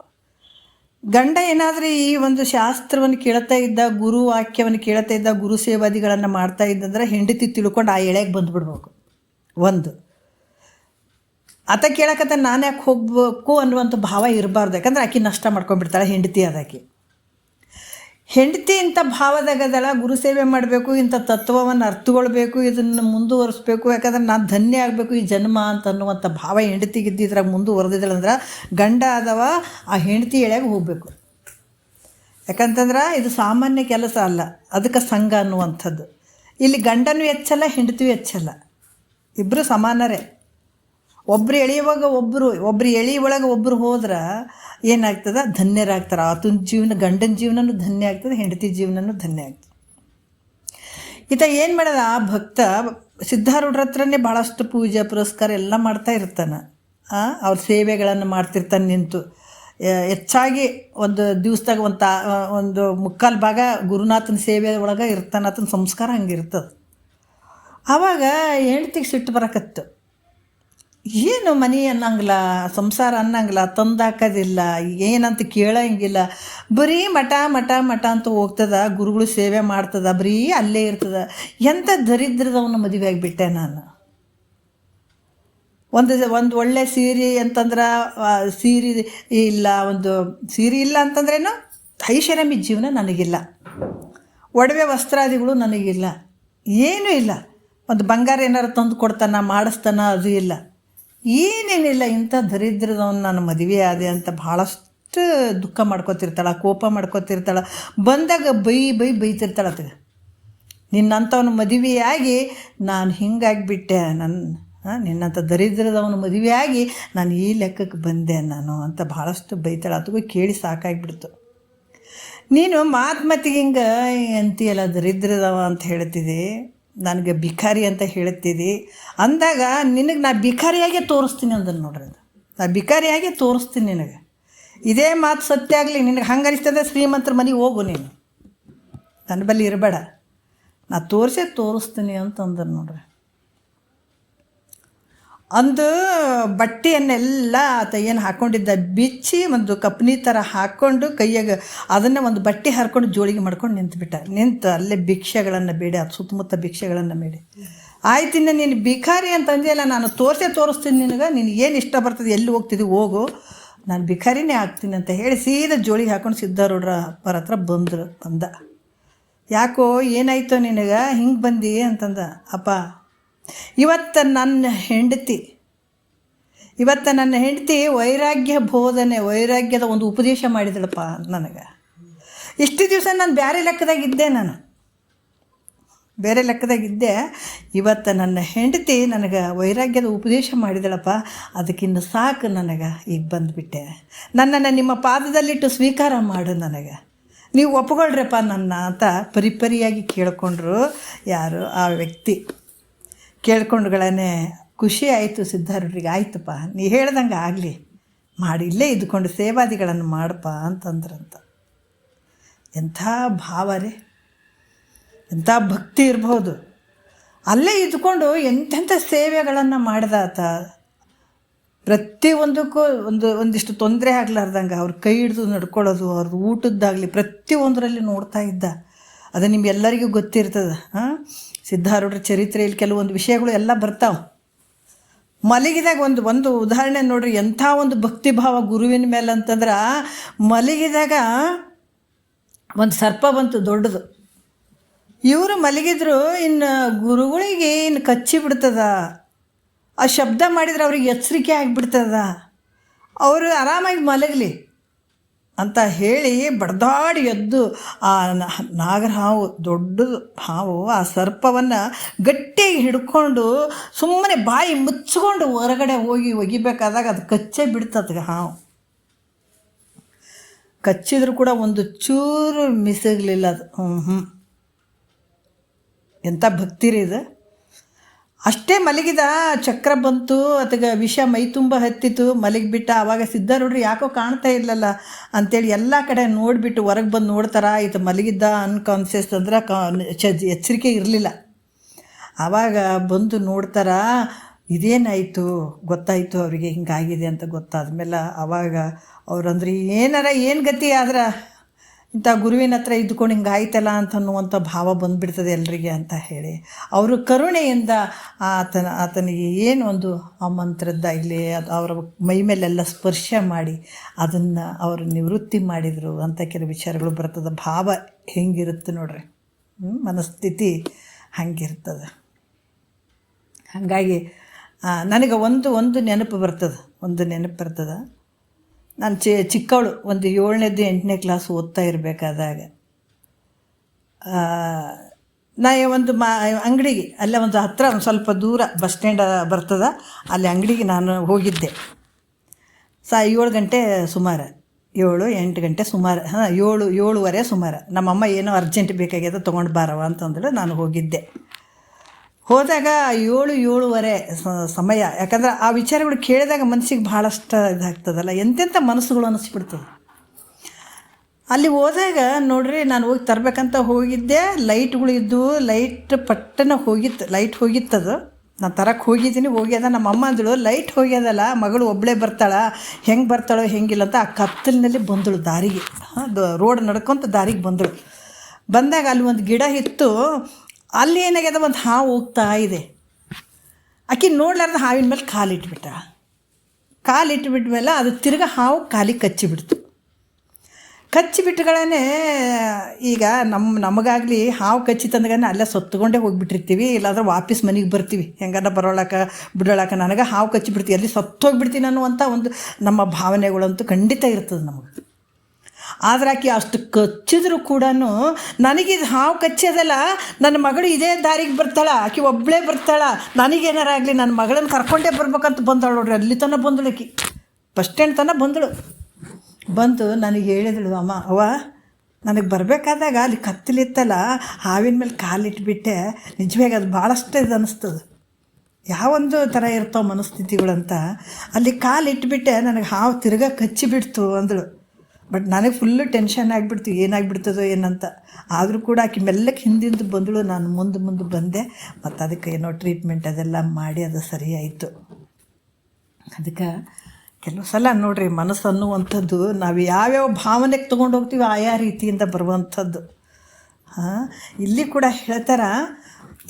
ಗಂಡ ಏನಾದರೂ ಈ ಒಂದು ಶಾಸ್ತ್ರವನ್ನು ಕೇಳ್ತಾ ಇದ್ದ, ಗುರು ವಾಕ್ಯವನ್ನು ಕೇಳ್ತಾ ಇದ್ದ, ಗುರು ಸೇವಾದಿಗಳನ್ನು ಮಾಡ್ತಾ ಇದ್ದಂದ್ರೆ ಹೆಂಡತಿ ತಿಳ್ಕೊಂಡು ಆ ಎಳೆಗೆ ಬಂದುಬಿಡ್ಬೇಕು. ಒಂದು ಆತ ಕೇಳಕತ್ತ ನಾನು ಯಾಕೆ ಹೋಗ್ಬೇಕು ಅನ್ನುವಂಥ ಭಾವ ಇರಬಾರ್ದು. ಯಾಕಂದ್ರೆ ಆಕೆ ನಷ್ಟ ಮಾಡ್ಕೊಂಡ್ಬಿಡ್ತಾಳೆ, ಹೆಂಡತಿ ಆದಾಕಿ. ಹೆಂಡತಿ ಇಂಥ ಭಾವದಾಗದಳ, ಗುರು ಸೇವೆ ಮಾಡಬೇಕು, ಇಂಥ ತತ್ವವನ್ನು ಅರ್ಥಕೊಳ್ಬೇಕು, ಇದನ್ನು ಮುಂದುವರಿಸ್ಬೇಕು, ಯಾಕಂದ್ರೆ ನಾನು ಧನ್ಯ ಆಗಬೇಕು ಈ ಜನ್ಮ ಅಂತ ಅನ್ನುವಂಥ ಭಾವ ಹೆಂಡತಿಗಿದ್ದಿದ್ರಾಗ ಮುಂದುವರೆದಿದ್ದಳಂದ್ರೆ ಗಂಡ ಆದವ ಆ ಹೆಂಡತಿ ಎಳೆಯಾಗ ಹೋಗಬೇಕು. ಯಾಕಂತಂದ್ರೆ ಇದು ಸಾಮಾನ್ಯ ಕೆಲಸ ಅಲ್ಲ, ಅದಕ್ಕೆ ಸಂಘ ಅನ್ನುವಂಥದ್ದು. ಇಲ್ಲಿ ಗಂಡನೂ ಹೆಚ್ಚಲ್ಲ, ಹೆಂಡತಿಯೂ ಹೆಚ್ಚಲ್ಲ, ಇಬ್ಬರು ಸಮಾನರೇ. ಒಬ್ಬರು ಎಳೆಯುವಾಗ ಒಬ್ಬರು ಎಳಿ ಒಳಗೆ ಒಬ್ಬರು ಹೋದ್ರೆ ಏನಾಗ್ತದೆ, ಧನ್ಯರಾಗ್ತಾರೆ. ಆತನ ಜೀವನ, ಗಂಡನ ಜೀವನನೂ ಧನ್ಯ ಆಗ್ತದೆ, ಹೆಂಡತಿ ಜೀವನನೂ ಧನ್ಯ ಆಗ್ತದೆ. ಈತ ಏನು ಮಾಡೋದ, ಆ ಭಕ್ತ ಸಿದ್ಧಾರೂಢರ ಹತ್ರನೇ ಭಾಳಷ್ಟು ಪೂಜೆ ಪುರಸ್ಕಾರ ಎಲ್ಲ ಮಾಡ್ತಾ ಇರ್ತಾನೆ. ಅವ್ರ ಸೇವೆಗಳನ್ನು ಮಾಡ್ತಿರ್ತಾನೆ ನಿಂತು. ಹೆಚ್ಚಾಗಿ ಒಂದು ದಿವಸದಾಗ ಒಂದು ಮುಕ್ಕಾಲು ಭಾಗ ಗುರುನಾಥನ ಸೇವೆ ಒಳಗೆ ಇರ್ತಾನೆ. ಆತನ ಸಂಸ್ಕಾರ ಹಂಗಿರ್ತದೆ. ಆವಾಗ ಹೆಂಡ್ತಿಗೆ ಸಿಟ್ಟು ಬರಕತ್ತು. ಏನು ಮನೆ ಅನ್ನಂಗಿಲ್ಲ, ಸಂಸಾರ ಅನ್ನಂಗಿಲ್ಲ, ತಂದಾಕೋದಿಲ್ಲ, ಏನಂತ ಕೇಳೋಂಗಿಲ್ಲ, ಬರೀ ಮಠ ಮಠ ಮಠ ಅಂತ ಹೋಗ್ತದ, ಗುರುಗಳು ಸೇವೆ ಮಾಡ್ತದ, ಬರೀ ಅಲ್ಲೇ ಇರ್ತದ. ಎಂಥ ದರಿದ್ರದವನ್ನ ಮದುವೆ ಆಗಿಬಿಟ್ಟೆ ನಾನು. ಒಂದು ಒಳ್ಳೆ ಸೀರೆ ಅಂತಂದ್ರೆ ಸೀರೆ ಇಲ್ಲ, ಒಂದು ಸೀರೆ ಇಲ್ಲ ಅಂತಂದ್ರೇನು, ಐಷಾರಾಮಿ ಜೀವನ ನನಗಿಲ್ಲ, ಒಡವೆ ವಸ್ತ್ರಾದಿಗಳು ನನಗಿಲ್ಲ, ಏನೂ ಇಲ್ಲ. ಒಂದು ಬಂಗಾರ ಏನಾರು ತಂದು ಕೊಡ್ತಾನ, ಮಾಡಿಸ್ತಾನ, ಅದು ಇಲ್ಲ, ಏನೇನಿಲ್ಲ. ಇಂಥ ದರಿದ್ರದವನ್ನ ನಾನು ಮದುವೆ ಆದೆ ಅಂತ ಭಾಳಷ್ಟು ದುಃಖ ಮಾಡ್ಕೊತಿರ್ತಾಳೆ, ಕೋಪ ಮಾಡ್ಕೊತಿರ್ತಾಳೆ. ಬಂದಾಗ ಬೈತಿರ್ತಾಳೆ ಅದಕ್ಕೆ. ನಿನ್ನಂಥವನು ಮದುವೆಯಾಗಿ ನಾನು ಹಿಂಗಾಗಿಬಿಟ್ಟೆ, ನಿನ್ನಂಥ ದರಿದ್ರದವನು ಮದುವೆಯಾಗಿ ನಾನು ಈ ಲೆಕ್ಕಕ್ಕೆ ಬಂದೆ ನಾನು ಅಂತ ಭಾಳಷ್ಟು ಬೈತಾಳೆ. ಅದಕ್ಕೂ ಕೇಳಿ ಸಾಕಾಗಿಬಿಡ್ತು. ನೀನು ಮಾತಿಗೆ ಹಿಂಗೆ ಅಂತೀಯಲ್ಲ, ದರಿದ್ರದವ ಅಂತ ಹೇಳ್ತಿದ್ದಿ, ನನಗೆ ಭಿಕಾರಿ ಅಂತ ಹೇಳ್ತಿದ್ದಿ ಅಂದಾಗ ನಿನಗೆ ನಾ ಭಿಕಾರಿಯಾಗೆ ತೋರಿಸ್ತೀನಿ ಅಂದನು. ನೋಡ್ರಿ, ಅದು ನಾ ಭಿಕಾರಿಯಾಗೆ ತೋರಿಸ್ತೀನಿ ನಿನಗೆ. ಇದೇ ಮಾತು ಸತ್ಯ ಆಗಲಿ, ನಿನಗೆ ಹಂಗೆ ಅನಿಸ್ತದೆ ಶ್ರೀಮಂತರ ಮನೆಗೆ ಹೋಗು, ನೀನು ನನ್ನ ಬಳಿ ಇರಬೇಡ, ನಾ ತೋರಿಸ್ತೀನಿ ಅಂತಂದ್ರೆ ನೋಡ್ರಿ. ಅಂದು ಬಟ್ಟೆಯನ್ನೆಲ್ಲ ಆತ ಏನು ಹಾಕ್ಕೊಂಡಿದ್ದ ಬಿಚ್ಚಿ ಒಂದು ಕಪ್ನಿ ಥರ ಹಾಕ್ಕೊಂಡು ಕೈಯಾಗ ಅದನ್ನು ಒಂದು ಬಟ್ಟೆ ಹರ್ಕೊಂಡು ಜೋಳಿಗೆ ಮಾಡ್ಕೊಂಡು ನಿಂತು ಅಲ್ಲೇ ಭಿಕ್ಷೆಗಳನ್ನು ಬೇಡಿ, ಅದು ಸುತ್ತಮುತ್ತ ಭಿಕ್ಷೆಗಳನ್ನು ಬೇಡಿ. ಆಯ್ತು, ಇನ್ನು ನೀನು ಭಿಕಾರಿ ಅಂತ ಅಂದೆಯಲ್ಲ, ನಾನು ತೋರಿಸ್ತೀನಿ ನಿನಗೆ, ನಿನಗೆ ಏನು ಇಷ್ಟ ಬರ್ತದೆ, ಎಲ್ಲಿ ಹೋಗ್ತಿದ್ದಿ ಹೋಗು, ನಾನು ಭಿಕಾರಿನೇ ಆಗ್ತೀನಿ ಅಂತ ಹೇಳಿ ಸೀದಾ ಜೋಳಿಗೆ ಹಾಕ್ಕೊಂಡು ಸಿದ್ಧಾರೂಢರ ಅಪ್ಪರ ಹತ್ರ ಬಂದ. ಯಾಕೋ ಏನಾಯ್ತೋ ನಿನಗೆ ಹಿಂಗೆ ಬಂದು ಅಂತಂದ. ಅಪ್ಪ, ಇವತ್ತು ನನ್ನ ಹೆಂಡತಿ ವೈರಾಗ್ಯ ಬೋಧನೆ, ವೈರಾಗ್ಯದ ಒಂದು ಉಪದೇಶ ಮಾಡಿದಳಪ್ಪ ನನಗೆ. ಇಷ್ಟು ದಿವಸ ನಾನು ಬೇರೆ ಲೆಕ್ಕದಾಗಿದ್ದೆ. ಇವತ್ತು ನನ್ನ ಹೆಂಡತಿ ನನಗೆ ವೈರಾಗ್ಯದ ಉಪದೇಶ ಮಾಡಿದಳಪ್ಪ, ಅದಕ್ಕಿಂತ ಸಾಕು, ನನಗೆ ಈಗ ಬಂದುಬಿಟ್ಟೆ. ನನ್ನನ್ನು ನಿಮ್ಮ ಪಾದದಲ್ಲಿಟ್ಟು ಸ್ವೀಕಾರ ಮಾಡು, ನನಗೆ ನೀವು ಒಪ್ಕೊಳ್ರಪ್ಪ ನನ್ನ ಅಂತ ಪರಿಯಾಗಿ ಕೇಳ್ಕೊಂಡ್ರು ಯಾರು ಆ ವ್ಯಕ್ತಿ. ಕೇಳ್ಕೊಂಡುಗಳೇ ಖುಷಿ ಆಯಿತು ಸಿದ್ಧಾರೂಢರಿಗೆ. ಆಯ್ತಪ್ಪ, ನೀ ಹೇಳ್ದಂಗೆ ಆಗಲಿ, ಮಾಡಿ ಇಲ್ಲೇ ಇದ್ಕೊಂಡು ಸೇವಾದಿಗಳನ್ನು ಮಾಡಪ್ಪ ಅಂತಂದ್ರಂತ. ಎಂಥ ಭಾವ ರೀ, ಎಂಥ ಭಕ್ತಿ ಇರ್ಬೋದು. ಅಲ್ಲೇ ಇದ್ಕೊಂಡು ಎಂತೆಂಥ ಸೇವೆಗಳನ್ನು ಮಾಡಿದ ಆತ. ಪ್ರತಿಯೊಂದಕ್ಕೂ ಒಂದಿಷ್ಟು ತೊಂದರೆ ಆಗ್ಲಾರ್ದಂಗೆ ಅವ್ರ ಕೈ ಹಿಡಿದು ನಡ್ಕೊಳ್ಳೋದು, ಅವ್ರದ್ದು ಊಟದ್ದಾಗಲಿ ಪ್ರತಿಯೊಂದರಲ್ಲಿ ನೋಡ್ತಾ ಇದ್ದ. ಅದು ನಿಮ್ಗೆಲ್ಲರಿಗೂ ಗೊತ್ತಿರ್ತದೆ. ಸಿದ್ಧಾರೂಢರ ಚರಿತ್ರೆಯಲ್ಲಿ ಕೆಲವೊಂದು ವಿಷಯಗಳು ಎಲ್ಲ ಬರ್ತಾವೆ. ಮಲಗಿದಾಗ ಒಂದು ಉದಾಹರಣೆ ನೋಡ್ರಿ, ಎಂಥ ಒಂದು ಭಕ್ತಿಭಾವ ಗುರುವಿನ ಮೇಲೆ ಅಂತಂದ್ರೆ, ಮಲಗಿದಾಗ ಒಂದು ಸರ್ಪ ಬಂತು ದೊಡ್ಡದು. ಇವರು ಮಲಗಿದ್ರು, ಇನ್ನು ಗುರುಗಳಿಗೆ ಇನ್ನು ಕಚ್ಚಿ ಬಿಡ್ತದ, ಆ ಶಬ್ದ ಮಾಡಿದ್ರೆ ಅವ್ರಿಗೆ ಎಚ್ಚರಿಕೆ ಆಗಿಬಿಡ್ತದ, ಅವರು ಆರಾಮಾಗಿ ಮಲಗಲಿ ಅಂತ ಹೇಳಿ ಬಡ್ದಾಡಿ ಎದ್ದು ಆ ನಾಗರ ಹಾವು, ದೊಡ್ಡದು ಹಾವು, ಆ ಸರ್ಪವನ್ನು ಗಟ್ಟಿಯಾಗಿ ಹಿಡ್ಕೊಂಡು ಸುಮ್ಮನೆ ಬಾಯಿ ಮುಚ್ಚಿಕೊಂಡು ಹೊರಗಡೆ ಒಗಿಬೇಕಾದಾಗ ಅದು ಕಚ್ಚೇ ಬಿಡ್ತದೆ. ಹಾವು ಕಚ್ಚಿದ್ರು ಕೂಡ ಒಂದು ಚೂರು ಮಿಸಗಲಿಲ್ಲ ಅದು. ಎಂಥ ಭಕ್ತಿ ರೀ ಇದು. ಅಷ್ಟೇ ಮಲಗಿದ, ಚಕ್ರ ಬಂತು, ಅದಕ್ಕೆ ವಿಷ ಮೈ ತುಂಬ ಹತ್ತಿತು, ಮಲಗಿಬಿಟ್ಟ. ಆವಾಗ ಸಿದ್ಧಾರೂಢರು ಯಾಕೋ ಕಾಣ್ತಾ ಇರಲಿಲ್ಲ ಅಂಥೇಳಿ ಎಲ್ಲ ಕಡೆ ನೋಡಿಬಿಟ್ಟು ಹೊರಗೆ ಬಂದು ನೋಡ್ತಾರ, ಇದು ಮಲಗಿದ್ದ ಅನ್ಕಾನ್ಸಿಯಸ್ ಅಂದ್ರೆ ಎಚ್ಚರಿಕೆ ಇರಲಿಲ್ಲ. ಆವಾಗ ಬಂದು ನೋಡ್ತಾರ, ಇದೇನಾಯಿತು ಗೊತ್ತಾಯಿತು ಅವರಿಗೆ, ಹಿಂಗಾಗಿದೆ ಅಂತ ಗೊತ್ತಾದ್ಮೇಲೆ ಆವಾಗ ಅವ್ರಂದ್ರೆ ಏನು ಗತಿ ಆದ್ರೆ ಇಂಥ ಗುರುವಿನ ಹತ್ರ ಇದ್ಕೊಂಡು ಹಿಂಗೆ ಆಯ್ತಲ್ಲ ಅಂತ ಅನ್ನುವಂಥ ಭಾವ ಬಂದುಬಿಡ್ತದೆ ಎಲ್ರಿಗೆ ಅಂತ ಹೇಳಿ ಅವರು ಕರುಣೆಯಿಂದ ಆತನಿಗೆ ಏನು ಒಂದು ಆ ಮಂತ್ರದ್ದಾಗಲಿ ಅದು ಅವರ ಮೈ ಮೇಲೆಲ್ಲ ಸ್ಪರ್ಶ ಮಾಡಿ ಅದನ್ನು ಅವರು ನಿವೃತ್ತಿ ಮಾಡಿದರು ಅಂತ ಕೆಲವು ವಿಚಾರಗಳು ಬರ್ತದೆ. ಭಾವ ಹೆಂಗಿರುತ್ತೆ ನೋಡ್ರಿ, ಮನಸ್ಥಿತಿ ಹಂಗಿರ್ತದೆ. ಹಾಗಾಗಿ ನನಗೆ ಒಂದು ನೆನಪು ಬರ್ತದೆ. ನಾನು ಚಿಕ್ಕವಳು ಒಂದು 7ನೇದು 8ನೇ ಕ್ಲಾಸ್ ಓದ್ತಾ ಇರಬೇಕಾದಾಗ ನಾ ಒಂದು ಅಂಗಡಿಗೆ ಅಲ್ಲೇ ಒಂದು ಹತ್ತಿರ ಒಂದು ಸ್ವಲ್ಪ ದೂರ ಬಸ್ ಸ್ಟ್ಯಾಂಡ್ ಬರ್ತದೆ, ಅಲ್ಲಿ ಅಂಗಡಿಗೆ ನಾನು ಹೋಗಿದ್ದೆ. 7 ಗಂಟೆ ಸುಮಾರು, 7-8 ಗಂಟೆ ಸುಮಾರು, 7-7:15 ಸುಮಾರು. ನಮ್ಮಮ್ಮ ಏನೋ ಅರ್ಜೆಂಟ್ ಬೇಕಾಗ್ಯದ ತೊಗೊಂಡು ಬಾರವ ಅಂತಂದ್ರೆ ನಾನು ಹೋಗಿದ್ದೆ. ಹೋದಾಗ 7-7:15 ಸಮಯ. ಯಾಕಂದ್ರೆ ಆ ವಿಚಾರಗಳು ಕೇಳಿದಾಗ ಮನಸ್ಸಿಗೆ ಭಾಳಷ್ಟು ಇದಾಗ್ತದಲ್ಲ, ಎಂತೆಂಥ ಮನಸ್ಸುಗಳು ಅನ್ನಿಸ್ಬಿಡ್ತದೆ. ಅಲ್ಲಿ ಹೋದಾಗ ನೋಡ್ರಿ, ನಾನು ಹೋಗಿ ತರಬೇಕಂತ ಹೋಗಿದ್ದೆ. ಲೈಟ್ಗಳು ಇದ್ದು, ಲೈಟ್ ಪಟ್ಟನ ಲೈಟ್ ಹೋಗಿತ್ತದು. ನಾನು ತರಕ್ಕೆ ಹೋಗ್ಯದ. ನಮ್ಮ ಅಮ್ಮ ಅಂದಳು, ಲೈಟ್ ಹೋಗ್ಯದಲ್ಲ, ಮಗಳು ಒಬ್ಬಳೇ ಬರ್ತಾಳ, ಹೆಂಗೆ ಬರ್ತಾಳೋ ಹೆಂಗಿಲ್ಲ ಅಂತ ಆ ಕತ್ತಲಿನಲ್ಲಿ ಬಂದಳು ದಾರಿಗೆ. ರೋಡ್ ನಡ್ಕೊಂತ ದಾರಿಗೆ ಬಂದಾಗ ಅಲ್ಲಿ ಒಂದು ಗಿಡ ಇತ್ತು. ಅಲ್ಲಿ ಏನಾಗ್ಯದ, ಒಂದು ಹಾವು ಹೋಗ್ತಾ ಇದೆ. ಆಕೆ ನೋಡ್ಲಾರ್ದ ಹಾವಿನ ಮೇಲೆ ಕಾಲಿಟ್ಬಿಟ್ಟ ಮೇಲೆ ಅದು ತಿರ್ಗ ಹಾವು ಕಾಲಿಗೆ ಕಚ್ಚಿಬಿಟ್ಟುಗಳೇ. ಈಗ ನಮಗಾಗಲಿ ಹಾವು ಕಚ್ಚಿತಂದ್ಗನೆ ಅಲ್ಲೇ ಸತ್ತುಕೊಂಡೇ ಹೋಗಿಬಿಟ್ಟಿರ್ತೀವಿ, ಇಲ್ಲಾಂದ್ರೆ ವಾಪಸ್ ಮನೆಗೆ ಬರ್ತೀವಿ, ಹೆಂಗಾರ ಬಿಡೋಳಕ್ಕೆ ನನಗೆ ಹಾವು ಕಚ್ಚಿಬಿಡ್ತೀವಿ, ಅಲ್ಲಿ ಸತ್ತೋಗ್ಬಿಡ್ತೀನಿ ಅನ್ನುವಂಥ ಒಂದು ನಮ್ಮ ಭಾವನೆಗಳಂತೂ ಖಂಡಿತ ಇರ್ತದೆ ನಮಗೆ. ಆದರೆ ಆಕೆ ಅಷ್ಟು ಕಚ್ಚಿದ್ರು ಕೂಡ ನನಗಿದು ಹಾವು ಕಚ್ಚೋದಲ್ಲ, ನನ್ನ ಮಗಳು ಇದೇ ದಾರಿಗೆ ಬರ್ತಾಳ, ಆಕೆ ಒಬ್ಬಳೇ ಬರ್ತಾಳ, ನನಗೇನಾರ ಆಗಲಿ ನನ್ನ ಮಗಳನ್ನ ಕರ್ಕೊಂಡೇ ಬರ್ಬೇಕಂತ ಬಂದಳು ನೋಡ್ರಿ. ಅಲ್ಲಿ ತನಕ ಬಂದಳು ಆಕೆ, ಬಸ್ ಸ್ಟ್ಯಾಂಡ್ ತನಕ ಬಂದು ನನಗೆ ಹೇಳಿದಳು, ಅವ್ವ ನನಗೆ ಬರಬೇಕಾದಾಗ ಅಲ್ಲಿ ಕತ್ತಲಿತ್ತಲ್ಲ, ಹಾವಿನ ಮೇಲೆ ಕಾಲಿಟ್ಬಿಟ್ಟೆ, ನಿಜವಾಗಿ ಅದು ಭಾಳಷ್ಟು ಇದು ಅನ್ನಿಸ್ತದೆ. ಯಾವೊಂದು ಥರ ಇರ್ತಾವೆ ಮನಸ್ಥಿತಿಗಳಂತ. ಅಲ್ಲಿ ಕಾಲಿಟ್ಬಿಟ್ಟೆ, ನನಗೆ ಹಾವು ತಿರ್ಗಾ ಕಚ್ಚಿಬಿಡ್ತು ಅಂದಳು. ಬಟ್ ನನಗೆ ಫುಲ್ಲು ಟೆನ್ಷನ್ ಆಗಿಬಿಡ್ತು, ಏನಾಗ್ಬಿಡ್ತದೋ ಏನಂತ. ಆದರೂ ಕೂಡ ಆಕೆ ಮೆಲ್ಲಕ್ಕೆ ಹಿಂದಿಂದ ಬಂದಳು, ನಾನು ಮುಂದೆ ಬಂದೆ. ಮತ್ತು ಅದಕ್ಕೆ ಏನೋ ಟ್ರೀಟ್ಮೆಂಟ್ ಅದೆಲ್ಲ ಮಾಡಿ ಅದು ಸರಿಯಾಯಿತು. ಅದಕ್ಕೆ ಕೆಲವು ಸಲ ನೋಡ್ರಿ, ಮನಸ್ಸು ಅನ್ನುವಂಥದ್ದು ನಾವು ಯಾವ್ಯಾವ ಭಾವನೆಗೆ ತೊಗೊಂಡು ಹೋಗ್ತೀವಿ ಆಯಾ ರೀತಿಯಿಂದ ಬರುವಂಥದ್ದು. ಇಲ್ಲಿ ಕೂಡ ಹೇಳ್ತಾರ,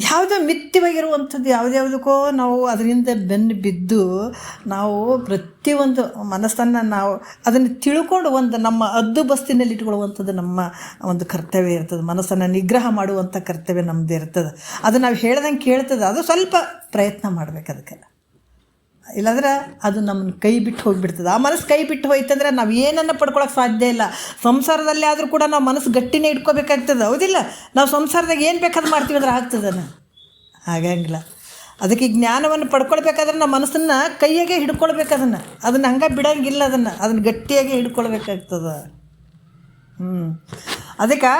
ಯಾವುದೋ ಮಿಥ್ಯವಾಗಿರುವಂಥದ್ದು ಯಾವುದ್ಯಾವುದಕ್ಕೋ ನಾವು ಅದರಿಂದ ಬೆನ್ನು ಬಿದ್ದು ನಾವು ಪ್ರತಿಯೊಂದು ಮನಸ್ಸನ್ನು ನಾವು ಅದನ್ನು ತಿಳ್ಕೊಂಡು ಒಂದು ನಮ್ಮ ಹದ್ದು ಬಸ್ತಿನಲ್ಲಿ ಇಟ್ಕೊಳ್ಳುವಂಥದ್ದು ನಮ್ಮ ಒಂದು ಕರ್ತವ್ಯ ಇರ್ತದೆ. ಮನಸ್ಸನ್ನು ನಿಗ್ರಹ ಮಾಡುವಂಥ ಕರ್ತವ್ಯ ನಮ್ಮದೇ ಇರ್ತದೆ. ಅದು ನಾವು ಹೇಳ್ದಂಗೆ ಕೇಳ್ತದೆ, ಅದು ಸ್ವಲ್ಪ ಪ್ರಯತ್ನ ಮಾಡಬೇಕು ಅದಕ್ಕೆ. ಇಲ್ಲಾಂದ್ರೆ ಅದು ನಮ್ಮನ್ನು ಕೈ ಬಿಟ್ಟು ಹೋಗಿಬಿಡ್ತದೆ. ಆ ಮನಸ್ಸು ಕೈ ಬಿಟ್ಟು ಹೋಯ್ತಂದ್ರೆ ನಾವು ಏನನ್ನು ಪಡ್ಕೊಳಕ್ಕೆ ಸಾಧ್ಯ ಇಲ್ಲ. ಸಂಸಾರದಲ್ಲಿ ಆದರೂ ಕೂಡ ನಾವು ಮನಸ್ಸು ಗಟ್ಟಿನೇ ಇಟ್ಕೋಬೇಕಾಗ್ತದೆ, ಹೌದಿಲ್ಲ? ನಾವು ಸಂಸಾರದಾಗ ಏನು ಬೇಕಾದ್ರೂ ಮಾಡ್ತೀವಿ ಅಂದ್ರೆ ಆಗ್ತದನ? ಆಗಂಗಿಲ್ಲ. ಅದಕ್ಕೆ ಜ್ಞಾನವನ್ನು ಪಡ್ಕೊಳ್ಬೇಕಾದ್ರೆ ನಾವು ಮನಸ್ಸನ್ನು ಕೈಯಾಗೆ ಹಿಡ್ಕೊಳ್ಬೇಕು. ಅದನ್ನು ಹಂಗೆ ಬಿಡೋಂಗಿಲ್ಲ, ಅದನ್ನು ಗಟ್ಟಿಯಾಗಿ ಹಿಡ್ಕೊಳ್ಬೇಕಾಗ್ತದೆ. ಅದಕ್ಕೆ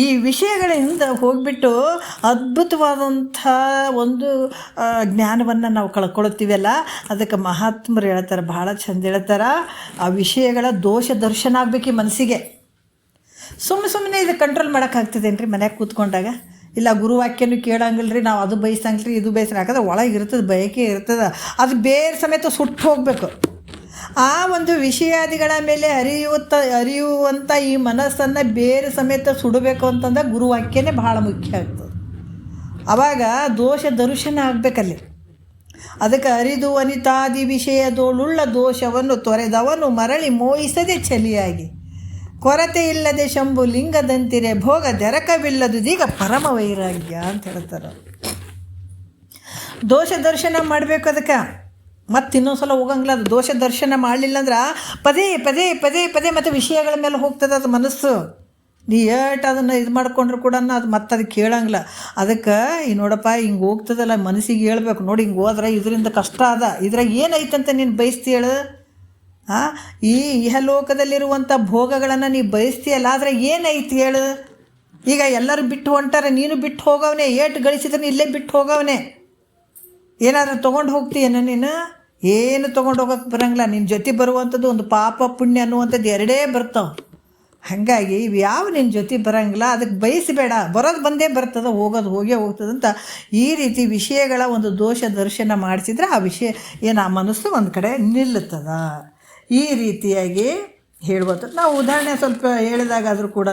ಈ ವಿಷಯಗಳಿಂದ ಹೋಗಿಬಿಟ್ಟು ಅದ್ಭುತವಾದಂಥ ಒಂದು ಜ್ಞಾನವನ್ನು ನಾವು ಕಳ್ಕೊಳ್ತೀವಲ್ಲ, ಅದಕ್ಕೆ ಮಹಾತ್ಮರು ಹೇಳ್ತಾರೆ, ಭಾಳ ಚಂದ ಹೇಳ್ತಾರೆ, ಆ ವಿಷಯಗಳ ದೋಷ ದರ್ಶನ ಆಗಬೇಕು ಈ ಮನಸ್ಸಿಗೆ. ಸುಮ್ಮನೆ ಇದು ಕಂಟ್ರೋಲ್ ಮಾಡೋಕ್ಕಾಗ್ತದೇನು ರೀ ಮನ್ಯಾಗ ಕೂತ್ಕೊಂಡಾಗ? ಇಲ್ಲ, ಗುರುವಾಕ್ಯನೂ ಕೇಳಂಗಿಲ್ಲ ರೀ, ನಾವು ಅದು ಬಯಸಂಗಿಲ್ಲ ರೀ, ಇದು ಬಯಸಂಗಿಲ್ಲ. ಯಾಕಂದ್ರೆ ಒಳಗೆ ಇರ್ತದೆ, ಬಯಕೆ ಇರ್ತದೆ, ಅದು ಬೇರೆ ಸಮೇತ ಸುಟ್ಟು ಹೋಗಬೇಕು. ಆ ಒಂದು ವಿಷಯಾದಿಗಳ ಮೇಲೆ ಅರಿಯುವಂಥ ಈ ಮನಸ್ಸನ್ನು ಬೇರೆ ಸಮೇತ ಸುಡಬೇಕು ಅಂತಂದ್ರೆ ಗುರುವಾಕ್ಯನೇ ಭಾಳ ಮುಖ್ಯ ಆಗ್ತದೆ. ಆವಾಗ ದೋಷ ದರ್ಶನ ಆಗಬೇಕಲ್ಲಿ. ಅದಕ್ಕೆ ಅರಿದು ಅನಿತಾದಿ ವಿಷಯದೋಳುಳ್ಳ ದೋಷವನ್ನು ತೊರೆದವನು ಮರಳಿ ಮೋಹಿಸದೆ ಚಲಿಯಾಗಿ ಕೊರತೆ ಇಲ್ಲದೆ ಶಂಭು ಲಿಂಗದಂತಿರೆ ಭೋಗ ದೆರಕವಿಲ್ಲದುದೀಗ ಪರಮ ವೈರಾಗ್ಯ ಅಂತ ಹೇಳ್ತಾರೆ. ದೋಷ ದರ್ಶನ ಮಾಡಬೇಕು. ಅದಕ್ಕೆ ಮತ್ತು ಇನ್ನೊಂದು ಸಲ ಹೋಗಂಗಿಲ್ಲ. ಅದು ದೋಷ ದರ್ಶನ ಮಾಡಲಿಲ್ಲ ಅಂದ್ರೆ ಪದೇ ಪದೇ ಪದೇ ಪದೇ ಮತ್ತು ವಿಷಯಗಳ ಮೇಲೆ ಹೋಗ್ತದೆ ಅದು ಮನಸ್ಸು. ನೀ ಅದನ್ನು ಇದು ಮಾಡ್ಕೊಂಡ್ರು ಕೂಡ ಅದು ಮತ್ತೆ ಅದು ಕೇಳಂಗಿಲ್ಲ. ಅದಕ್ಕೆ ಈ ನೋಡಪ್ಪ ಹಿಂಗೆ ಹೋಗ್ತದಲ್ಲ, ಮನಸ್ಸಿಗೆ ಹೇಳ್ಬೇಕು, ನೋಡಿ ಹಿಂಗೆ ಹೋದ್ರೆ ಇದರಿಂದ ಕಷ್ಟ ಅದ, ಇದ್ರಾಗ ಏನೈತಂತ ನೀನು ಬಯಸ್ತಿ ಹೇಳು. ಈ ಇಹಲೋಕದಲ್ಲಿರುವಂಥ ಭೋಗಗಳನ್ನು ನೀ ಬಯಸ್ತೀಯಲ್ಲ, ಆದರೆ ಏನೈತಿ ಹೇಳು. ಈಗ ಎಲ್ಲರೂ ಬಿಟ್ಟು ಹೊಂಟಾರೆ, ನೀನು ಬಿಟ್ಟು ಹೋಗವನೇ. ಏಟು ಗಳಿಸಿದ್ರೆ ಇಲ್ಲೇ ಬಿಟ್ಟು ಹೋಗವನೇ. ಏನಾದರೂ ತೊಗೊಂಡು ಹೋಗ್ತೀಯನ ನೀನು? ಏನು ತೊಗೊಂಡು ಹೋಗೋಕ್ಕೆ ಬರೋಂಗಿಲ್ಲ. ನಿನ್ನ ಜೊತೆ ಬರುವಂಥದ್ದು ಒಂದು ಪಾಪ ಪುಣ್ಯ ಅನ್ನುವಂಥದ್ದು ಎರಡೇ ಬರ್ತಾವೆ. ಹಾಗಾಗಿ ಇವು ಯಾವ ನಿನ್ನ ಜೊತೆ ಬರೋಂಗಿಲ್ಲ, ಅದಕ್ಕೆ ಬಯಸಬೇಡ. ಬರೋದು ಬಂದೇ ಬರ್ತದೆ, ಹೋಗೋದು ಹೋಗೇ ಹೋಗ್ತದಂತ ಈ ರೀತಿ ವಿಷಯಗಳ ಒಂದು ದೋಷ ದರ್ಶನ ಮಾಡಿಸಿದ್ರೆ ಆ ವಿಷಯ ಏನು ಆ ಮನಸ್ಸು ಒಂದು ಕಡೆ ನಿಲ್ಲುತ್ತದೆ. ಈ ರೀತಿಯಾಗಿ ಹೇಳುವಂಥದ್ದು. ನಾವು ಉದಾಹರಣೆ ಸ್ವಲ್ಪ ಹೇಳಿದಾಗಾದರೂ ಕೂಡ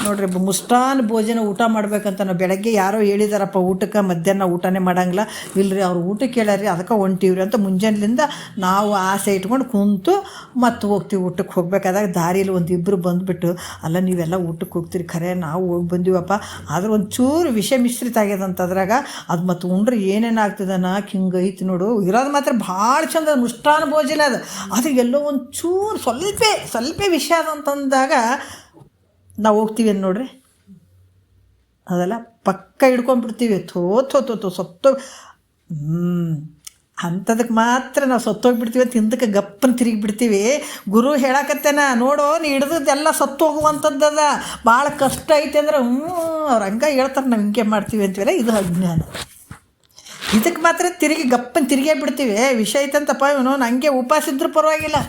ನೋಡ್ರಿ, ಮುಷ್ಟಾನ್ ಭೋಜನ ಊಟ ಮಾಡ್ಬೇಕಂತ ನಾವು ಬೆಳಗ್ಗೆ ಯಾರೋ ಹೇಳಿದಾರಪ್ಪ ಊಟಕ್ಕೆ, ಮಧ್ಯಾಹ್ನ ಊಟನೇ ಮಾಡಂಗಿಲ್ಲ, ಇಲ್ಲರಿ ಅವ್ರು ಊಟಕ್ಕೆ ಹೇಳ್ಯಾರಿ ಅದಕ್ಕೆ ಹೊಂಟೀವ್ರಿ ಅಂತ ಮುಂಜಾನೆಲಿಂದ ನಾವು ಆಸೆ ಇಟ್ಕೊಂಡು ಕುಂತು ಮತ್ತು ಹೋಗ್ತೀವಿ. ಊಟಕ್ಕೆ ಹೋಗ್ಬೇಕಾದಾಗ ದಾರಿಯಲ್ಲಿ ಒಂದಿಬ್ಬರು ಬಂದುಬಿಟ್ಟು, ಅಲ್ಲ ನೀವೆಲ್ಲ ಊಟಕ್ಕೆ ಹೋಗ್ತೀರಿ ಖರೆ, ನಾವು ಹೋಗಿ ಬಂದೀವಪ್ಪ, ಆದ್ರೆ ಒಂದು ಚೂರು ವಿಷ ಮಿಶ್ರಿತ ಆಗ್ಯದಂತ ಅದ್ರಾಗ, ಅದು ಮತ್ತು ಉಂಡ್ರೆ ಏನೇನು ಆಗ್ತದನ ಹಿಂಗೆ ಐತಿ ನೋಡು, ಇರೋದು ಮಾತ್ರ ಭಾಳ ಚಂದ ಮುಷ್ಟಾನ ಭೋಜನ ಅದು ಎಲ್ಲೋ ಒಂದು ಚೂರು ಸ್ವಲ್ಪ ವಿಷಯ ಅದಂತಂದಾಗ ನಾವು ಹೋಗ್ತೀವಿ ಅಂತ ನೋಡ್ರಿ, ಅದೆಲ್ಲ ಪಕ್ಕ ಹಿಡ್ಕೊಂಡ್ಬಿಡ್ತೀವಿ. ಸತ್ತೋ ಅಂಥದಕ್ಕೆ ಮಾತ್ರ ನಾವು ಸತ್ತೋಗ್ಬಿಡ್ತೀವಿ ಅಂತ ಹಿಂದಕ್ಕೆ ಗಪ್ಪನ ತಿರುಗಿಬಿಡ್ತೀವಿ. ಗುರು ಹೇಳಕತ್ತೇನ ನೋಡು, ನೀ ಹಿಡ್ದದ್ದೆಲ್ಲ ಸತ್ತು ಹೋಗುವಂಥದ್ದದ, ಭಾಳ ಕಷ್ಟ ಐತೆ ಅಂದ್ರೆ ಅವ್ರು ಹಂಗೆ ಹೇಳ್ತಾರೆ, ನಾವು ಹಿಂಗೆ ಮಾಡ್ತೀವಿ ಅಂತೀವಲ್ಲ, ಇದು ಅಜ್ಞಾನ. ಇದಕ್ಕೆ ಮಾತ್ರ ಗಪ್ಪನ ತಿರುಗೇ ಬಿಡ್ತೀವಿ. ವಿಷಯ ಐತಂತಪ್ಪ ಇವನು, ಹಂಗೆ ಉಪವಾಸ ಇದ್ರೂ ಪರವಾಗಿಲ್ಲ,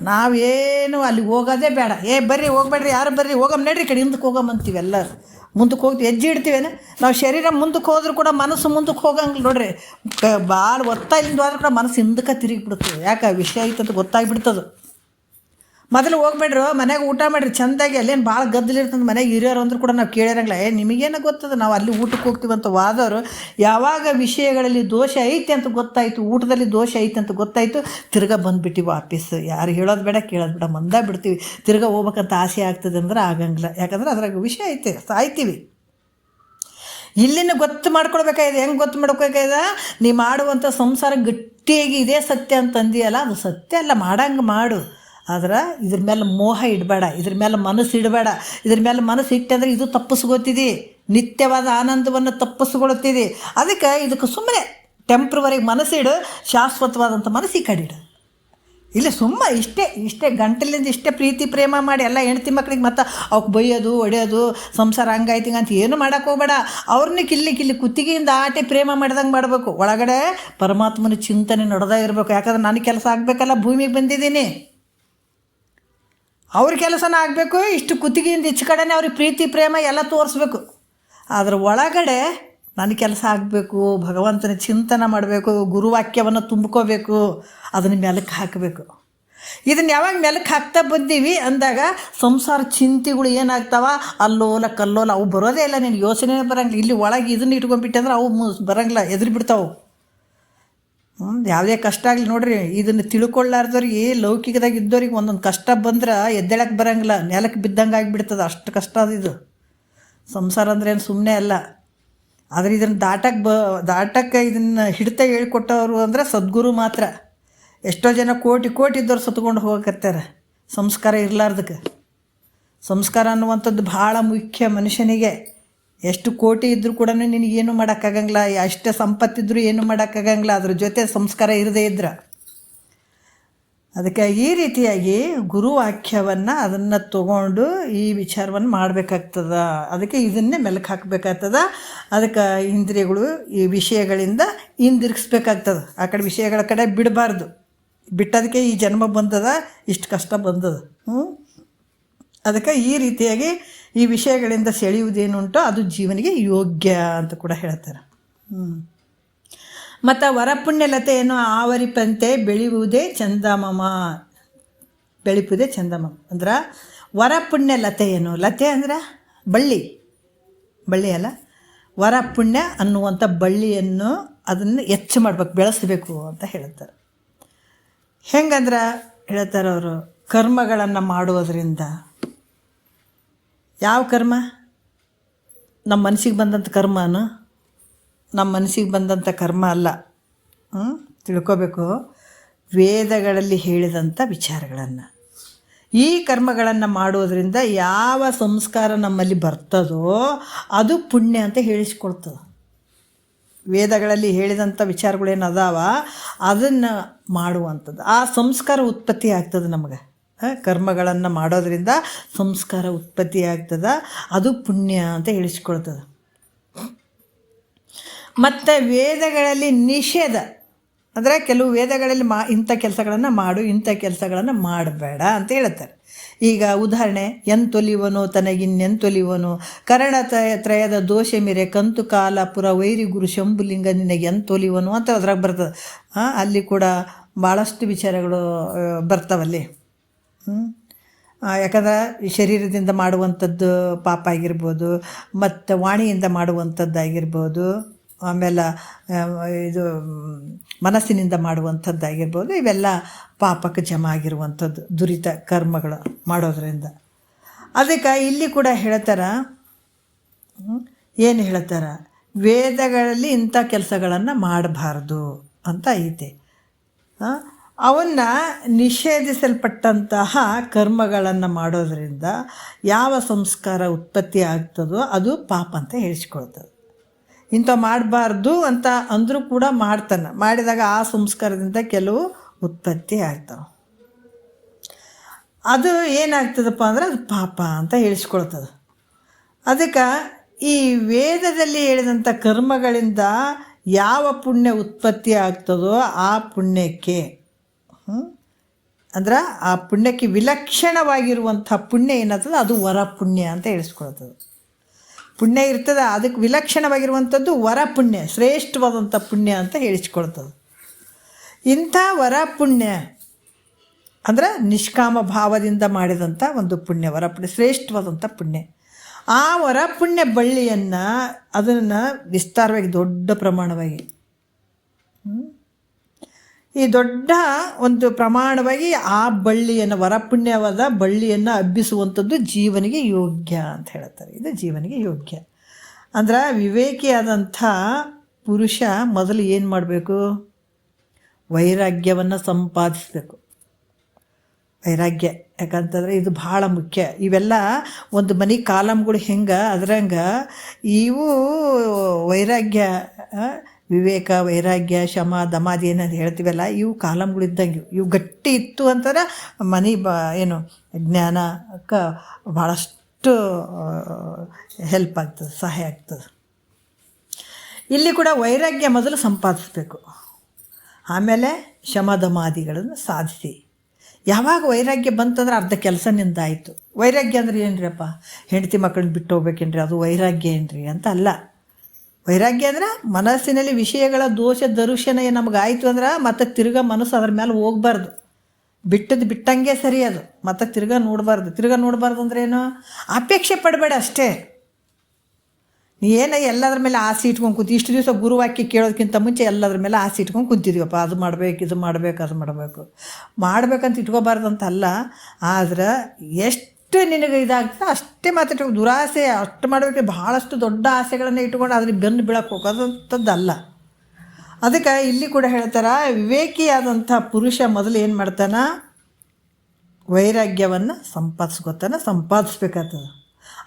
ನಾವೇನು ಅಲ್ಲಿ ಹೋಗೋದೇ ಬೇಡ, ಬರ್ರಿ ಹೋಗ್ಬೇಡ್ರಿ, ಯಾರು ಬರ್ರಿ ಹೋಗಮ್ಮ ನಡ್ರಿ ಕಡೆ ಹಿಂದಕ್ಕೆ ಹೋಗಮ್ಮಂತೀವಿ. ಎಲ್ಲರೂ ಮುಂದಕ್ಕೆ ಹೋಗ್ತೀವಿ, ಹೆಜ್ಜೆ ಇಡ್ತೀವೇನೆ ನಾವು. ಶರೀರ ಮುಂದಕ್ಕೆ ಹೋದ್ರೂ ಕೂಡ ಮನಸ್ಸು ಮುಂದಕ್ಕೆ ಹೋಗಂಗಿಲ್ಲ ನೋಡ್ರಿ, ಭಾಳ ಒತ್ತಾಯಿಂದ ಹೋದ್ರೂ ಕೂಡ ಮನಸ್ಸು ಹಿಂದಕ್ಕೆ ತಿರುಗಿಬಿಡ್ತೀವಿ. ಯಾಕೆ ವಿಷಯ ಐತಂತ ಗೊತ್ತಾಗ್ಬಿಡ್ತದೆ. ಮೊದಲು ಹೋಗ್ಬೇಡ್ರಿ, ಮನೆಗೆ ಊಟ ಮಾಡಿರಿ ಚೆಂದಾಗಿ, ಅಲ್ಲೇನು ಭಾಳ ಗದ್ದಲಿರ್ತಂದು ಮನೆಗೆ ಹಿರಿಯೋರು ಅಂದ್ರೂ ಕೂಡ ನಾವು ಕೇಳಿರಂಗಿಲ್ಲ. ನಿಮಗೇನು ಗೊತ್ತದ, ನಾವು ಅಲ್ಲಿ ಊಟಕ್ಕೆ ಹೋಗ್ತೀವಂತ ವಾದವರು ಯಾವಾಗ ವಿಷಯಗಳಲ್ಲಿ ದೋಷ ಐತೆ ಅಂತ ಗೊತ್ತಾಯಿತು, ಊಟದಲ್ಲಿ ದೋಷ ಐತೆ ಅಂತ ಗೊತ್ತಾಯಿತು, ತಿರ್ಗಾ ಬಂದುಬಿಟ್ಟಿವಿ ವಾಪಸ್. ಯಾರು ಹೇಳೋದು ಬೇಡ ಕೇಳೋದು ಬೇಡ, ಮಂದ ಬಿಡ್ತೀವಿ. ತಿರ್ಗಾ ಹೋಗ್ಬೇಕಂತ ಆಸೆ ಆಗ್ತದೆ ಅಂದ್ರೆ ಆಗಂಗಿಲ್ಲ, ಯಾಕಂದ್ರೆ ಅದ್ರಾಗ ವಿಷಯ ಐತೆ, ಸಾಯ್ತೀವಿ. ಇಲ್ಲಿನ ಗೊತ್ತು ಮಾಡ್ಕೊಳ್ಬೇಕಾಗಿದೆ. ಹೆಂಗೆ ಗೊತ್ತು ಮಾಡ್ಬೇಕಾಗಿದೆ, ನೀ ಮಾಡುವಂಥ ಸಂಸಾರ ಗಟ್ಟಿಯಾಗಿ ಇದೇ ಸತ್ಯ ಅಂತಂದಿಯಲ್ಲ, ಅದು ಸತ್ಯ ಅಲ್ಲ, ಮಾಡಂಗೆ ಮಾಡು. ಆದ್ರೆ ಇದ್ರ ಮೇಲೆ ಮೋಹ ಇಡಬೇಡ, ಇದ್ರ ಮೇಲೆ ಮನಸ್ಸು ಇಡಬೇಡ. ಇದ್ರ ಮೇಲೆ ಮನಸ್ಸು ಇಟ್ಟಂದ್ರೆ ಇದು ತಪ್ಪಿಸ್ಕೋತಿದ್ದಿ, ನಿತ್ಯವಾದ ಆನಂದವನ್ನು ತಪ್ಪಿಸ್ಕೊಳ್ತಿದ್ದಿ. ಅದಕ್ಕೆ ಇದಕ್ಕೆ ಸುಮ್ಮನೆ ಟೆಂಪ್ರವರಿಗೆ ಮನಸ್ಸಿಡು, ಶಾಶ್ವತವಾದಂಥ ಮನಸ್ಸಿಗೆ ಕಡಿಡು. ಇಲ್ಲ ಇಷ್ಟೇ ಗಂಟಲಿಂದ ಇಷ್ಟೇ ಪ್ರೀತಿ ಪ್ರೇಮ ಮಾಡಿ ಎಲ್ಲ ಹೆಂಡ್ತಿ ಮಕ್ಳಿಗೆ ಮತ್ತು ಅವಕ್ಕೆ ಬೈಯೋದು ಹೊಡೆಯೋದು, ಸಂಸಾರ ಹಂಗಾಯ್ತಿಂಗ ಅಂತ ಏನು ಮಾಡೋಕ್ಕೆ ಹೋಗಬೇಡ. ಅವ್ರನ್ನ ಕಿಲ್ಲಿ ಕುತ್ತಿಗೆಯಿಂದ ಆಟೆ ಪ್ರೇಮ ಮಾಡಿದಂಗೆ ಮಾಡಬೇಕು. ಒಳಗಡೆ ಪರಮಾತ್ಮನ ಚಿಂತನೆ ನಡೆದೇ ಇರಬೇಕು. ಯಾಕಂದ್ರೆ ನನ್ನ ಕೆಲಸ ಆಗಬೇಕಲ್ಲ, ಭೂಮಿಗೆ ಬಂದಿದ್ದೀನಿ, ಅವ್ರ ಕೆಲಸನ ಆಗಬೇಕು. ಇಷ್ಟು ಕುತ್ತಿಗೆಯಿಂದ ಈಚೆ ಕಡೆನೇ ಅವ್ರಿಗೆ ಪ್ರೀತಿ ಪ್ರೇಮ ಎಲ್ಲ ತೋರಿಸ್ಬೇಕು. ಅದ್ರ ಒಳಗಡೆ ನನ್ನ ಕೆಲಸ ಆಗಬೇಕು, ಭಗವಂತನ ಚಿಂತನೆ ಮಾಡಬೇಕು, ಗುರುವಾಕ್ಯವನ್ನು ತುಂಬ್ಕೋಬೇಕು, ಅದನ್ನು ಮೆಲಕ್ಕೆ ಹಾಕಬೇಕು. ಇದನ್ನು ಯಾವಾಗ ಮೆಲಕ್ಕೆ ಹಾಕ್ತಾ ಬಂದೀವಿ ಅಂದಾಗ ಸಂಸಾರ ಚಿಂತೆಗಳು ಏನಾಗ್ತಾವ, ಅಲ್ಲೋಲ ಕಲ್ಲೋಲ ಅವು ಬರೋದೇ ಇಲ್ಲ, ನೀನು ಯೋಚನೆ ಬರೋಂಗಿಲ್ಲ. ಇಲ್ಲಿ ಒಳಗೆ ಇದನ್ನು ಇಟ್ಕೊಂಡ್ಬಿಟ್ಟೆ ಅಂದ್ರೆ ಅವು ಬರೋಂಗಿಲ್ಲ, ಎದುರು ಬಿಡ್ತಾವೆ. ಯಾವುದೇ ಕಷ್ಟ ಆಗಲಿ ನೋಡ್ರಿ, ಇದನ್ನು ತಿಳ್ಕೊಳ್ಳಾರ್ದವ್ರಿಗೆ, ಲೌಕಿಕದಾಗ ಇದ್ದವ್ರಿಗೆ ಒಂದೊಂದು ಕಷ್ಟ ಬಂದ್ರೆ ಎದ್ದೇಳಕ್ಕೆ ಬರೋಂಗಿಲ್ಲ, ನೆಲಕ್ಕೆ ಬಿದ್ದಂಗೆ ಆಗಿಬಿಡ್ತದೆ, ಅಷ್ಟು ಕಷ್ಟ ಅದು. ಇದು ಸಂಸಾರ ಅಂದ್ರೆ ಏನು ಸುಮ್ಮನೆ ಅಲ್ಲ. ಆದರೆ ಇದನ್ನು ದಾಟಕ್ಕೆ ಇದನ್ನು ಹಿಡಿತ ಹೇಳ್ಕೊಟ್ಟವರು ಅಂದರೆ ಸದ್ಗುರು ಮಾತ್ರ. ಎಷ್ಟೋ ಜನ ಕೋಟಿ ಇದ್ದವ್ರು ಸತ್ಕೊಂಡು ಹೋಗಕತ್ತಾರೆ ಸಂಸ್ಕಾರ ಇರಲಾರ್ದಕ್ಕೆ. ಸಂಸ್ಕಾರ ಅನ್ನುವಂಥದ್ದು ಭಾಳ ಮುಖ್ಯ ಮನುಷ್ಯನಿಗೆ. ಎಷ್ಟು ಕೋಟಿ ಇದ್ದರೂ ಕೂಡ ನಿನಗೇನು ಮಾಡೋಕ್ಕಾಗಂಗಿಲ್ಲ, ಎಷ್ಟು ಸಂಪತ್ತಿದ್ರೂ ಏನು ಮಾಡೋಕ್ಕಾಗಂಗಿಲ್ಲ ಅದ್ರ ಜೊತೆ ಸಂಸ್ಕಾರ ಇರದೇ ಇದ್ರೆ. ಅದಕ್ಕೆ ಈ ರೀತಿಯಾಗಿ ಗುರುವಾಕ್ಯವನ್ನು ಅದನ್ನು ತಗೊಂಡು ಈ ವಿಚಾರವನ್ನು ಮಾಡಬೇಕಾಗ್ತದ. ಅದಕ್ಕೆ ಇದನ್ನೇ ಮೆಲುಕು ಹಾಕಬೇಕಾಗ್ತದ. ಅದಕ್ಕೆ ಇಂದ್ರಿಯಗಳು ಈ ವಿಷಯಗಳಿಂದ ಹಿಂದಿರುಗಿಸ್ಬೇಕಾಗ್ತದೆ, ಆ ಕಡೆ ವಿಷಯಗಳ ಕಡೆ ಬಿಡಬಾರ್ದು. ಬಿಟ್ಟದಕ್ಕೆ ಈ ಜನ್ಮ ಬಂದದ, ಇಷ್ಟು ಕಷ್ಟ ಬಂದದ. ಅದಕ್ಕೆ ಈ ರೀತಿಯಾಗಿ ಈ ವಿಷಯಗಳಿಂದ ಸೆಳೆಯುವುದೇನುಂಟೋ ಅದು ಜೀವನಿಗೆ ಯೋಗ್ಯ ಅಂತ ಕೂಡ ಹೇಳ್ತಾರೆ. ಮತ್ತು ವರಪುಣ್ಯಲತೆಯನ್ನು ಆವರಿಪಂತೆ ಬೆಳೆಯುವುದೇ ಚಂದಮಾಮ, ಬೆಳೆಯುವುದೇ ಚಂದಮಾಮ ಅಂದ್ರೆ ವರಪುಣ್ಯಲತೆ ಏನು, ಲತೆ ಅಂದ್ರೆ ಬಳ್ಳಿ ಅಲ್ಲ, ವರಪುಣ್ಯ ಅನ್ನುವಂಥ ಬಳ್ಳಿಯನ್ನು ಅದನ್ನು ಹೆಚ್ಚು ಮಾಡ್ಬೇಕು, ಬೆಳೆಸಬೇಕು ಅಂತ ಹೇಳ್ತಾರೆ. ಹೆಂಗಂದ್ರೆ ಹೇಳ್ತಾರೆ ಅವರು, ಕರ್ಮಗಳನ್ನು ಮಾಡುವುದರಿಂದ. ಯಾವ ಕರ್ಮ? ನಮ್ಮ ಮನಸ್ಸಿಗೆ ಬಂದಂಥ ಕರ್ಮನು, ನಮ್ಮ ಮನಸ್ಸಿಗೆ ಬಂದಂಥ ಕರ್ಮ ಅಲ್ಲ. ತಿಳ್ಕೋಬೇಕು. ವೇದಗಳಲ್ಲಿ ಹೇಳಿದಂಥ ವಿಚಾರಗಳನ್ನು, ಈ ಕರ್ಮಗಳನ್ನು ಮಾಡೋದರಿಂದ ಯಾವ ಸಂಸ್ಕಾರ ನಮ್ಮಲ್ಲಿ ಬರ್ತದೋ ಅದು ಪುಣ್ಯ ಅಂತ ಹೇಳಿಸ್ಕೊಳ್ತದೆ. ವೇದಗಳಲ್ಲಿ ಹೇಳಿದಂಥ ವಿಚಾರಗಳೇನು ಅದಾವ ಅದನ್ನು ಮಾಡುವಂಥದ್ದು, ಆ ಸಂಸ್ಕಾರ ಉತ್ಪತ್ತಿ ಆಗ್ತದೆ ನಮಗೆ. ಕರ್ಮಗಳನ್ನು ಮಾಡೋದರಿಂದ ಸಂಸ್ಕಾರ ಉತ್ಪತ್ತಿ ಆಗ್ತದೆ, ಅದು ಪುಣ್ಯ ಅಂತ ಹೇಳಿಸ್ಕೊಳ್ತದೆ. ಮತ್ತು ವೇದಗಳಲ್ಲಿ ನಿಷೇಧ ಅಂದರೆ ಕೆಲವು ವೇದಗಳಲ್ಲಿ ಇಂಥ ಕೆಲಸಗಳನ್ನು ಮಾಡು, ಇಂಥ ಕೆಲಸಗಳನ್ನು ಮಾಡಬೇಡ ಅಂತ ಹೇಳ್ತಾರೆ. ಈಗ ಉದಾಹರಣೆ, ಎಂತೊಲಿವನು ತನಗಿನ್ನೆಂತೊಲಿವನು, ತ್ರಯದ ದೋಷ ಮಿರೆ ಕಂತು ಕಾಲ ಪುರ ವೈರಿ ಗುರು ಶಂಭುಲಿಂಗ ನಿನಗೆ ಎಂತೊಲಿವನು ಅಂತ ಅದ್ರಾಗ ಬರ್ತದೆ. ಅಲ್ಲಿ ಕೂಡ ಭಾಳಷ್ಟು ವಿಚಾರಗಳು ಬರ್ತಾವಲ್ಲಿ. ಯಾಕಂದ್ರೆ ಈ ಶರೀರದಿಂದ ಮಾಡುವಂಥದ್ದು ಪಾಪ ಆಗಿರ್ಬೋದು, ಮತ್ತು ವಾಣಿಯಿಂದ ಮಾಡುವಂಥದ್ದಾಗಿರ್ಬೋದು, ಆಮೇಲೆ ಇದು ಮನಸ್ಸಿನಿಂದ ಮಾಡುವಂಥದ್ದಾಗಿರ್ಬೋದು, ಇವೆಲ್ಲ ಪಾಪಕ್ಕೆ ಜಮ ಆಗಿರುವಂಥದ್ದು ದುರಿತ ಕರ್ಮಗಳು ಮಾಡೋದರಿಂದ. ಅದಕ್ಕೆ ಇಲ್ಲಿ ಕೂಡ ಹೇಳ್ತಾರೆ, ಏನು ಹೇಳ್ತಾರೆ, ವೇದಗಳಲ್ಲಿ ಇಂಥ ಕೆಲಸಗಳನ್ನು ಮಾಡಬಾರ್ದು ಅಂತ ಐತೆ. ಅವನ್ನು ನಿಷೇಧಿಸಲ್ಪಟ್ಟಂತಹ ಕರ್ಮಗಳನ್ನು ಮಾಡೋದರಿಂದ ಯಾವ ಸಂಸ್ಕಾರ ಉತ್ಪತ್ತಿ ಆಗ್ತದೋ ಅದು ಪಾಪ ಅಂತ ಹೇಳಿಸ್ಕೊಳ್ತದೆ. ಇಂಥ ಮಾಡಬಾರ್ದು ಅಂತ ಅಂದರೂ ಕೂಡ ಮಾಡ್ತಾನೆ, ಮಾಡಿದಾಗ ಆ ಸಂಸ್ಕಾರದಿಂದ ಕೆಲವು ಉತ್ಪತ್ತಿ ಆಗ್ತವೆ. ಅದು ಏನಾಗ್ತದಪ್ಪ ಅಂದ್ರೆ ಅದು ಪಾಪ ಅಂತ ಹೇಳಿಸ್ಕೊಳ್ತದೆ. ಅದಕ್ಕೆ ಈ ವೇದದಲ್ಲಿ ಹೇಳಿದಂಥ ಕರ್ಮಗಳಿಂದ ಯಾವ ಪುಣ್ಯ ಉತ್ಪತ್ತಿ ಆಗ್ತದೋ ಆ ಪುಣ್ಯಕ್ಕೆ ಅಂದ್ರೆ ಆ ಪುಣ್ಯಕ್ಕೆ ವಿಲಕ್ಷಣವಾಗಿರುವಂಥ ಪುಣ್ಯ ಏನಾಗ್ತದೆ ಅದು ವರ ಪುಣ್ಯ ಅಂತ ಹೇಳಿಸ್ಕೊಳ್ತದೆ. ಪುಣ್ಯ ಇರ್ತದೆ, ಅದಕ್ಕೆ ವಿಲಕ್ಷಣವಾಗಿರುವಂಥದ್ದು ವರ ಪುಣ್ಯ, ಶ್ರೇಷ್ಠವಾದಂಥ ಪುಣ್ಯ ಅಂತ ಹೇಳಿಸ್ಕೊಳ್ತದೆ. ಇಂಥ ವರ ಪುಣ್ಯ ಅಂದ್ರೆ ನಿಷ್ಕಾಮ ಭಾವದಿಂದ ಮಾಡಿದಂಥ ಒಂದು ಪುಣ್ಯ, ವರ ಪುಣ್ಯ ಶ್ರೇಷ್ಠವಾದಂಥ ಪುಣ್ಯ. ಆ ವರ ಪುಣ್ಯ ಬಳ್ಳಿಯನ್ನು ಅದನ್ನು ವಿಸ್ತಾರವಾಗಿ ದೊಡ್ಡ ಪ್ರಮಾಣವಾಗಿ ಈ ದೊಡ್ಡ ಒಂದು ಪ್ರಮಾಣವಾಗಿ ಆ ಬಳ್ಳಿಯನ್ನು ವರಪುಣ್ಯವಾದ ಬಳ್ಳಿಯನ್ನು ಹಬ್ಬಿಸುವಂಥದ್ದು ಜೀವನಿಗೆ ಯೋಗ್ಯ ಅಂತ ಹೇಳ್ತಾರೆ. ಇದು ಜೀವನಿಗೆ ಯೋಗ್ಯ ಅಂದ್ರೆ ವಿವೇಕಿಯಾದಂಥ ಪುರುಷ ಮೊದಲು ಏನು ಮಾಡಬೇಕು, ವೈರಾಗ್ಯವನ್ನು ಸಂಪಾದಿಸಬೇಕು. ವೈರಾಗ್ಯ ಯಾಕಂತಂದರೆ ಇದು ಭಾಳ ಮುಖ್ಯ. ಇವೆಲ್ಲ ಒಂದು ಮನೆ ಕಾಲಮ್ಗಳು ಹೆಂಗೆ ಅದ್ರಂಗೆ ಇವು ವೈರಾಗ್ಯ, ವಿವೇಕ, ವೈರಾಗ್ಯ, ಶಮ, ದಮಾದಿ ಏನಂತ ಹೇಳ್ತೀವಲ್ಲ, ಇವು ಕಾಲಮ್ಗಳಿದ್ದಂಗೆ. ಇವು ಗಟ್ಟಿ ಇತ್ತು ಅಂತಾರೆ ಮನೆ ಏನು ಜ್ಞಾನಕ್ಕೆ ಭಾಳಷ್ಟು ಹೆಲ್ಪ್ ಆಗ್ತದೆ, ಸಹಾಯ ಆಗ್ತದೆ. ಇಲ್ಲಿ ಕೂಡ ವೈರಾಗ್ಯ ಮೊದಲು ಸಂಪಾದಿಸಬೇಕು, ಆಮೇಲೆ ಶಮ ದಮಾದಿಗಳನ್ನು ಸಾಧಿಸಿ. ಯಾವಾಗ ವೈರಾಗ್ಯ ಬಂತಂದ್ರೆ ಅರ್ಧ ಕೆಲಸ ನಿಂದಾಯಿತು. ವೈರಾಗ್ಯ ಅಂದ್ರೆ ಏನ್ರಿ ಅಪ್ಪ, ಹೆಂಡತಿ ಮಕ್ಕಳನ್ನ ಬಿಟ್ಟು ಹೋಗ್ಬೇಕೇನ್ರಿ, ಅದು ವೈರಾಗ್ಯ ಏನ್ರಿ ಅಂತ ಅಲ್ಲ. ವೈರಾಗ್ಯ ಅಂದ್ರೆ ಮನಸ್ಸಿನಲ್ಲಿ ವಿಷಯಗಳ ದೋಷ ದರ್ಶನ ನಮಗಾಯಿತು ಅಂದ್ರೆ ಮತ್ತೆ ತಿರ್ಗಾ ಮನಸ್ಸು ಅದ್ರ ಮೇಲೆ ಹೋಗ್ಬಾರ್ದು, ಬಿಟ್ಟದ್ದು ಬಿಟ್ಟಂಗೆ ಸರಿ. ಅದು ಮತ್ತೆ ತಿರ್ಗಾ ನೋಡಬಾರ್ದು ಅಂದ್ರೆ ಏನು, ಅಪೇಕ್ಷೆ ಪಡಬೇಡ ಅಷ್ಟೇ. ನೀ ಏನು ಎಲ್ಲದ್ರ ಮೇಲೆ ಆಸೆ ಇಟ್ಕೊಂಡು ಕೂತಿ, ಇಷ್ಟು ದಿವಸ ಗುರುವಾಕ್ಯ ಕೇಳೋದಕ್ಕಿಂತ ಮುಂಚೆ ಎಲ್ಲದ್ರ ಮೇಲೆ ಆಸೆ ಇಟ್ಕೊಂಡು ಕುಂತಿದ್ದೀವಪ್ಪ, ಅದು ಮಾಡಬೇಕು, ಇದು ಮಾಡಬೇಕು, ಅದು ಮಾಡಬೇಕಂತ ಇಟ್ಕೋಬಾರ್ದು ಅಂತ ಅಲ್ಲ. ಆದ್ರೆ ಎಷ್ಟು ನಿನಗೆ ಇದಾಗ್ತದೆ ಅಷ್ಟೇ ಮಾತಾಡ್ಬೇಕು. ದುರಾಸೆ ಅಷ್ಟು ಮಾಡಬೇಕು, ಭಾಳಷ್ಟು ದೊಡ್ಡ ಆಸೆಗಳನ್ನು ಇಟ್ಕೊಂಡು ಅದ್ರ ಬೆನ್ನು ಬೀಳಕ್ಕೆ ಹೋಗೋದಂಥದ್ದಲ್ಲ. ಅದಕ್ಕೆ ಇಲ್ಲಿ ಕೂಡ ಹೇಳ್ತಾರೆ, ವಿವೇಕಿಯಾದಂಥ ಪುರುಷ ಮೊದಲು ಏನು ಮಾಡ್ತಾನೆ, ವೈರಾಗ್ಯವನ್ನು ಸಂಪಾದಿಸ್ಬೇಕಾಗ್ತದೆ.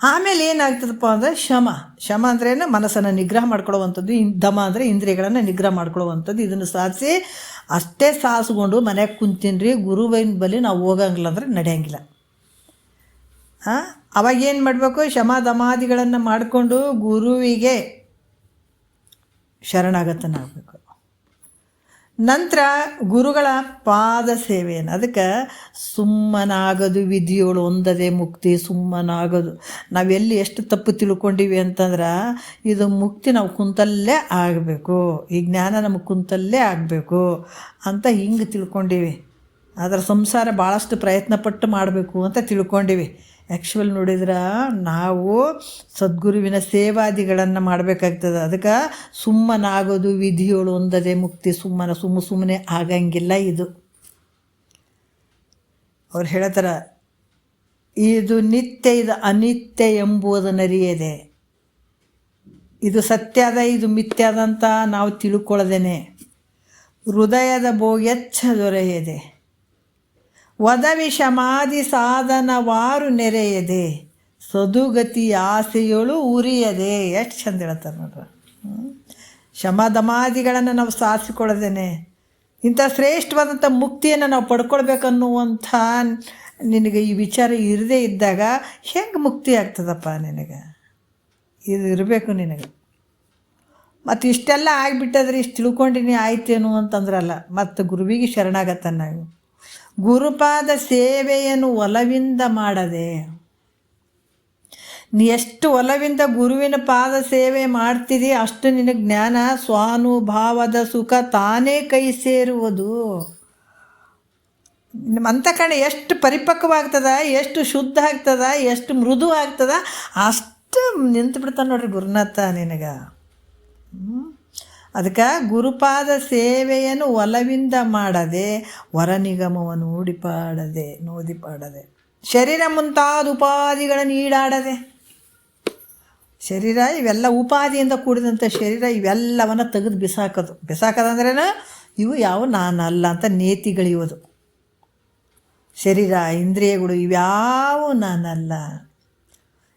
ಆಮೇಲೆ ಏನಾಗ್ತದಪ್ಪ ಅಂದರೆ ಶಮ ಅಂದ್ರೇನು, ಮನಸ್ಸನ್ನು ನಿಗ್ರಹ ಮಾಡ್ಕೊಳ್ಳುವಂಥದ್ದು. ದಮ ಅಂದರೆ ಇಂದ್ರಿಯಗಳನ್ನು ನಿಗ್ರಹ ಮಾಡ್ಕೊಳ್ಳುವಂಥದ್ದು. ಇದನ್ನು ಸಾಧಿಸಿ ಅಷ್ಟೇ ಸಾಧಿಸ್ಕೊಂಡು ಮನೆಯಾಗ ಕುಂತೀನ್ರಿ, ಗುರುವಿನ ಬಳಿ ನಾವು ಹೋಗಂಗಿಲ್ಲ ಅಂದರೆ ನಡೆಯಂಗಿಲ್ಲ. ಅವಾಗ ಏನು ಮಾಡಬೇಕು, ಶಮ ದಮಾದಿಗಳನ್ನು ಮಾಡಿಕೊಂಡು ಗುರುವಿಗೆ ಶರಣಾಗತನಾಗಬೇಕು. ನಂತರ ಗುರುಗಳ ಪಾದ ಸೇವೆಯನ್ನು, ಅದಕ್ಕೆ ಸುಮ್ಮನಾಗೋದು ವಿಧಿಯೋಳು ಒಂದದೇ ಮುಕ್ತಿ. ಸುಮ್ಮನಾಗೋದು, ನಾವೆಲ್ಲಿ ಎಷ್ಟು ತಪ್ಪು ತಿಳ್ಕೊಂಡಿವಿ ಅಂತಂದ್ರೆ, ಇದು ಮುಕ್ತಿ ನಾವು ಕುಂತಲ್ಲೇ ಆಗಬೇಕು, ಈ ಜ್ಞಾನ ನಮಗೆ ಕುಂತಲ್ಲೇ ಆಗಬೇಕು ಅಂತ ಹಿಂಗೆ ತಿಳ್ಕೊಂಡಿವಿ. ಅದರ ಸಂಸಾರ ಭಾಳಷ್ಟು ಪ್ರಯತ್ನಪಟ್ಟು ಮಾಡಬೇಕು ಅಂತ ತಿಳ್ಕೊಂಡಿವಿ. ಆ್ಯಕ್ಚುವಲ್ ನೋಡಿದ್ರೆ ನಾವು ಸದ್ಗುರುವಿನ ಸೇವಾದಿಗಳನ್ನು ಮಾಡಬೇಕಾಗ್ತದೆ. ಅದಕ್ಕೆ ಸುಮ್ಮನಾಗೋದು ವಿಧಿಯೋಳು ಒಂದದೇ ಮುಕ್ತಿ. ಸುಮ್ಮನೆ ಆಗಂಗಿಲ್ಲ. ಇದು ಅವ್ರು ಹೇಳ್ತಾರೆ, ಇದು ನಿತ್ಯ, ಇದು ಅನಿತ್ಯ ಎಂಬುದನ್ನರಿಯದೆ, ಇದು ಸತ್ಯದ, ಇದು ಮಿಥ್ಯಾದಂತ ನಾವು ತಿಳ್ಕೊಳ್ಳದೇನೆ ಹೃದಯದ ಭೋಗ್ಯಚ್ಛ ದೊರೆಯದೆ, ವದವಿ ಶಮಾಧಿ ಸಾಧನವಾರು ನೆರೆಯದೆ, ಸದುಗತಿ ಆಸೆಯಳು ಉರಿಯದೆ. ಎಷ್ಟು ಚಂದ ಹೇಳ್ತಾರೆ ನೋಡ್ರಿ. ಶಮದಮಾದಿಗಳನ್ನು ನಾವು ಸಾಧಿಸಿಕೊಳ್ಳದೇನೆ ಇಂಥ ಶ್ರೇಷ್ಠವಾದಂಥ ಮುಕ್ತಿಯನ್ನು ನಾವು ಪಡ್ಕೊಳ್ಬೇಕನ್ನುವಂಥ ನಿನಗೆ ಈ ವಿಚಾರ ಇರದೇ ಇದ್ದಾಗ ಹೆಂಗೆ ಮುಕ್ತಿ ಆಗ್ತದಪ್ಪ ನಿನಗೆ? ಇದು ಇರಬೇಕು ನಿನಗೆ. ಮತ್ತು ಇಷ್ಟೆಲ್ಲ ಆಗಿಬಿಟ್ಟದ್ರೆ ಇಷ್ಟು ತಿಳ್ಕೊಂಡಿನಿ ಆಯ್ತೇನು ಅಂತಂದ್ರಲ್ಲ. ಮತ್ತು ಗುರುವಿಗೆ ಶರಣಾಗತ್ತ ನಾವು. ಗುರುಪಾದ ಸೇವೆಯನ್ನು ಒಲವಿಂದ ಮಾಡದೆ, ನೀ ಎಷ್ಟು ಒಲವಿಂದ ಗುರುವಿನ ಪಾದ ಸೇವೆ ಮಾಡ್ತಿದಿ ಅಷ್ಟು ನಿನಗೆ ಜ್ಞಾನ ಸ್ವಾನುಭಾವದ ಸುಖ ತಾನೇ ಕೈ ಸೇರುವುದು. ನಿಮ್ಮ ಅಂತಃಕರಣ ಎಷ್ಟು ಪರಿಪಕ್ವವಾಗ್ತದ, ಎಷ್ಟು ಶುದ್ಧ ಆಗ್ತದ, ಎಷ್ಟು ಮೃದು ಆಗ್ತದ, ಅಷ್ಟು ನಿಂತು ಬಿಡ್ತಾನೆ ನೋಡ್ರಿ ಗುರುನಾಥ ನಿನಗೆ. ಅದಕ್ಕೆ ಗುರುಪಾದ ಸೇವೆಯನ್ನು ಒಲವಿಂದ ಮಾಡದೆ, ವರ ನಿಗಮವನ್ನು ನೋದಿಪಾಡದೆ, ಶರೀರ ಮುಂತಾದ ಉಪಾಧಿಗಳನ್ನು ಈಡಾಡದೆ. ಶರೀರ ಇವೆಲ್ಲ ಉಪಾಧಿಯಿಂದ ಕೂಡಿದಂಥ ಶರೀರ ಇವೆಲ್ಲವನ್ನು ತೆಗೆದು ಬಿಸಾಕೋದಂದ್ರೇನು, ಇವು ಯಾವ ನಾನಲ್ಲ ಅಂತ ನೇತಿಗಳಿಯೋದು. ಶರೀರ ಇಂದ್ರಿಯಗಳು ಇವ್ಯಾವು ನಾನಲ್ಲ,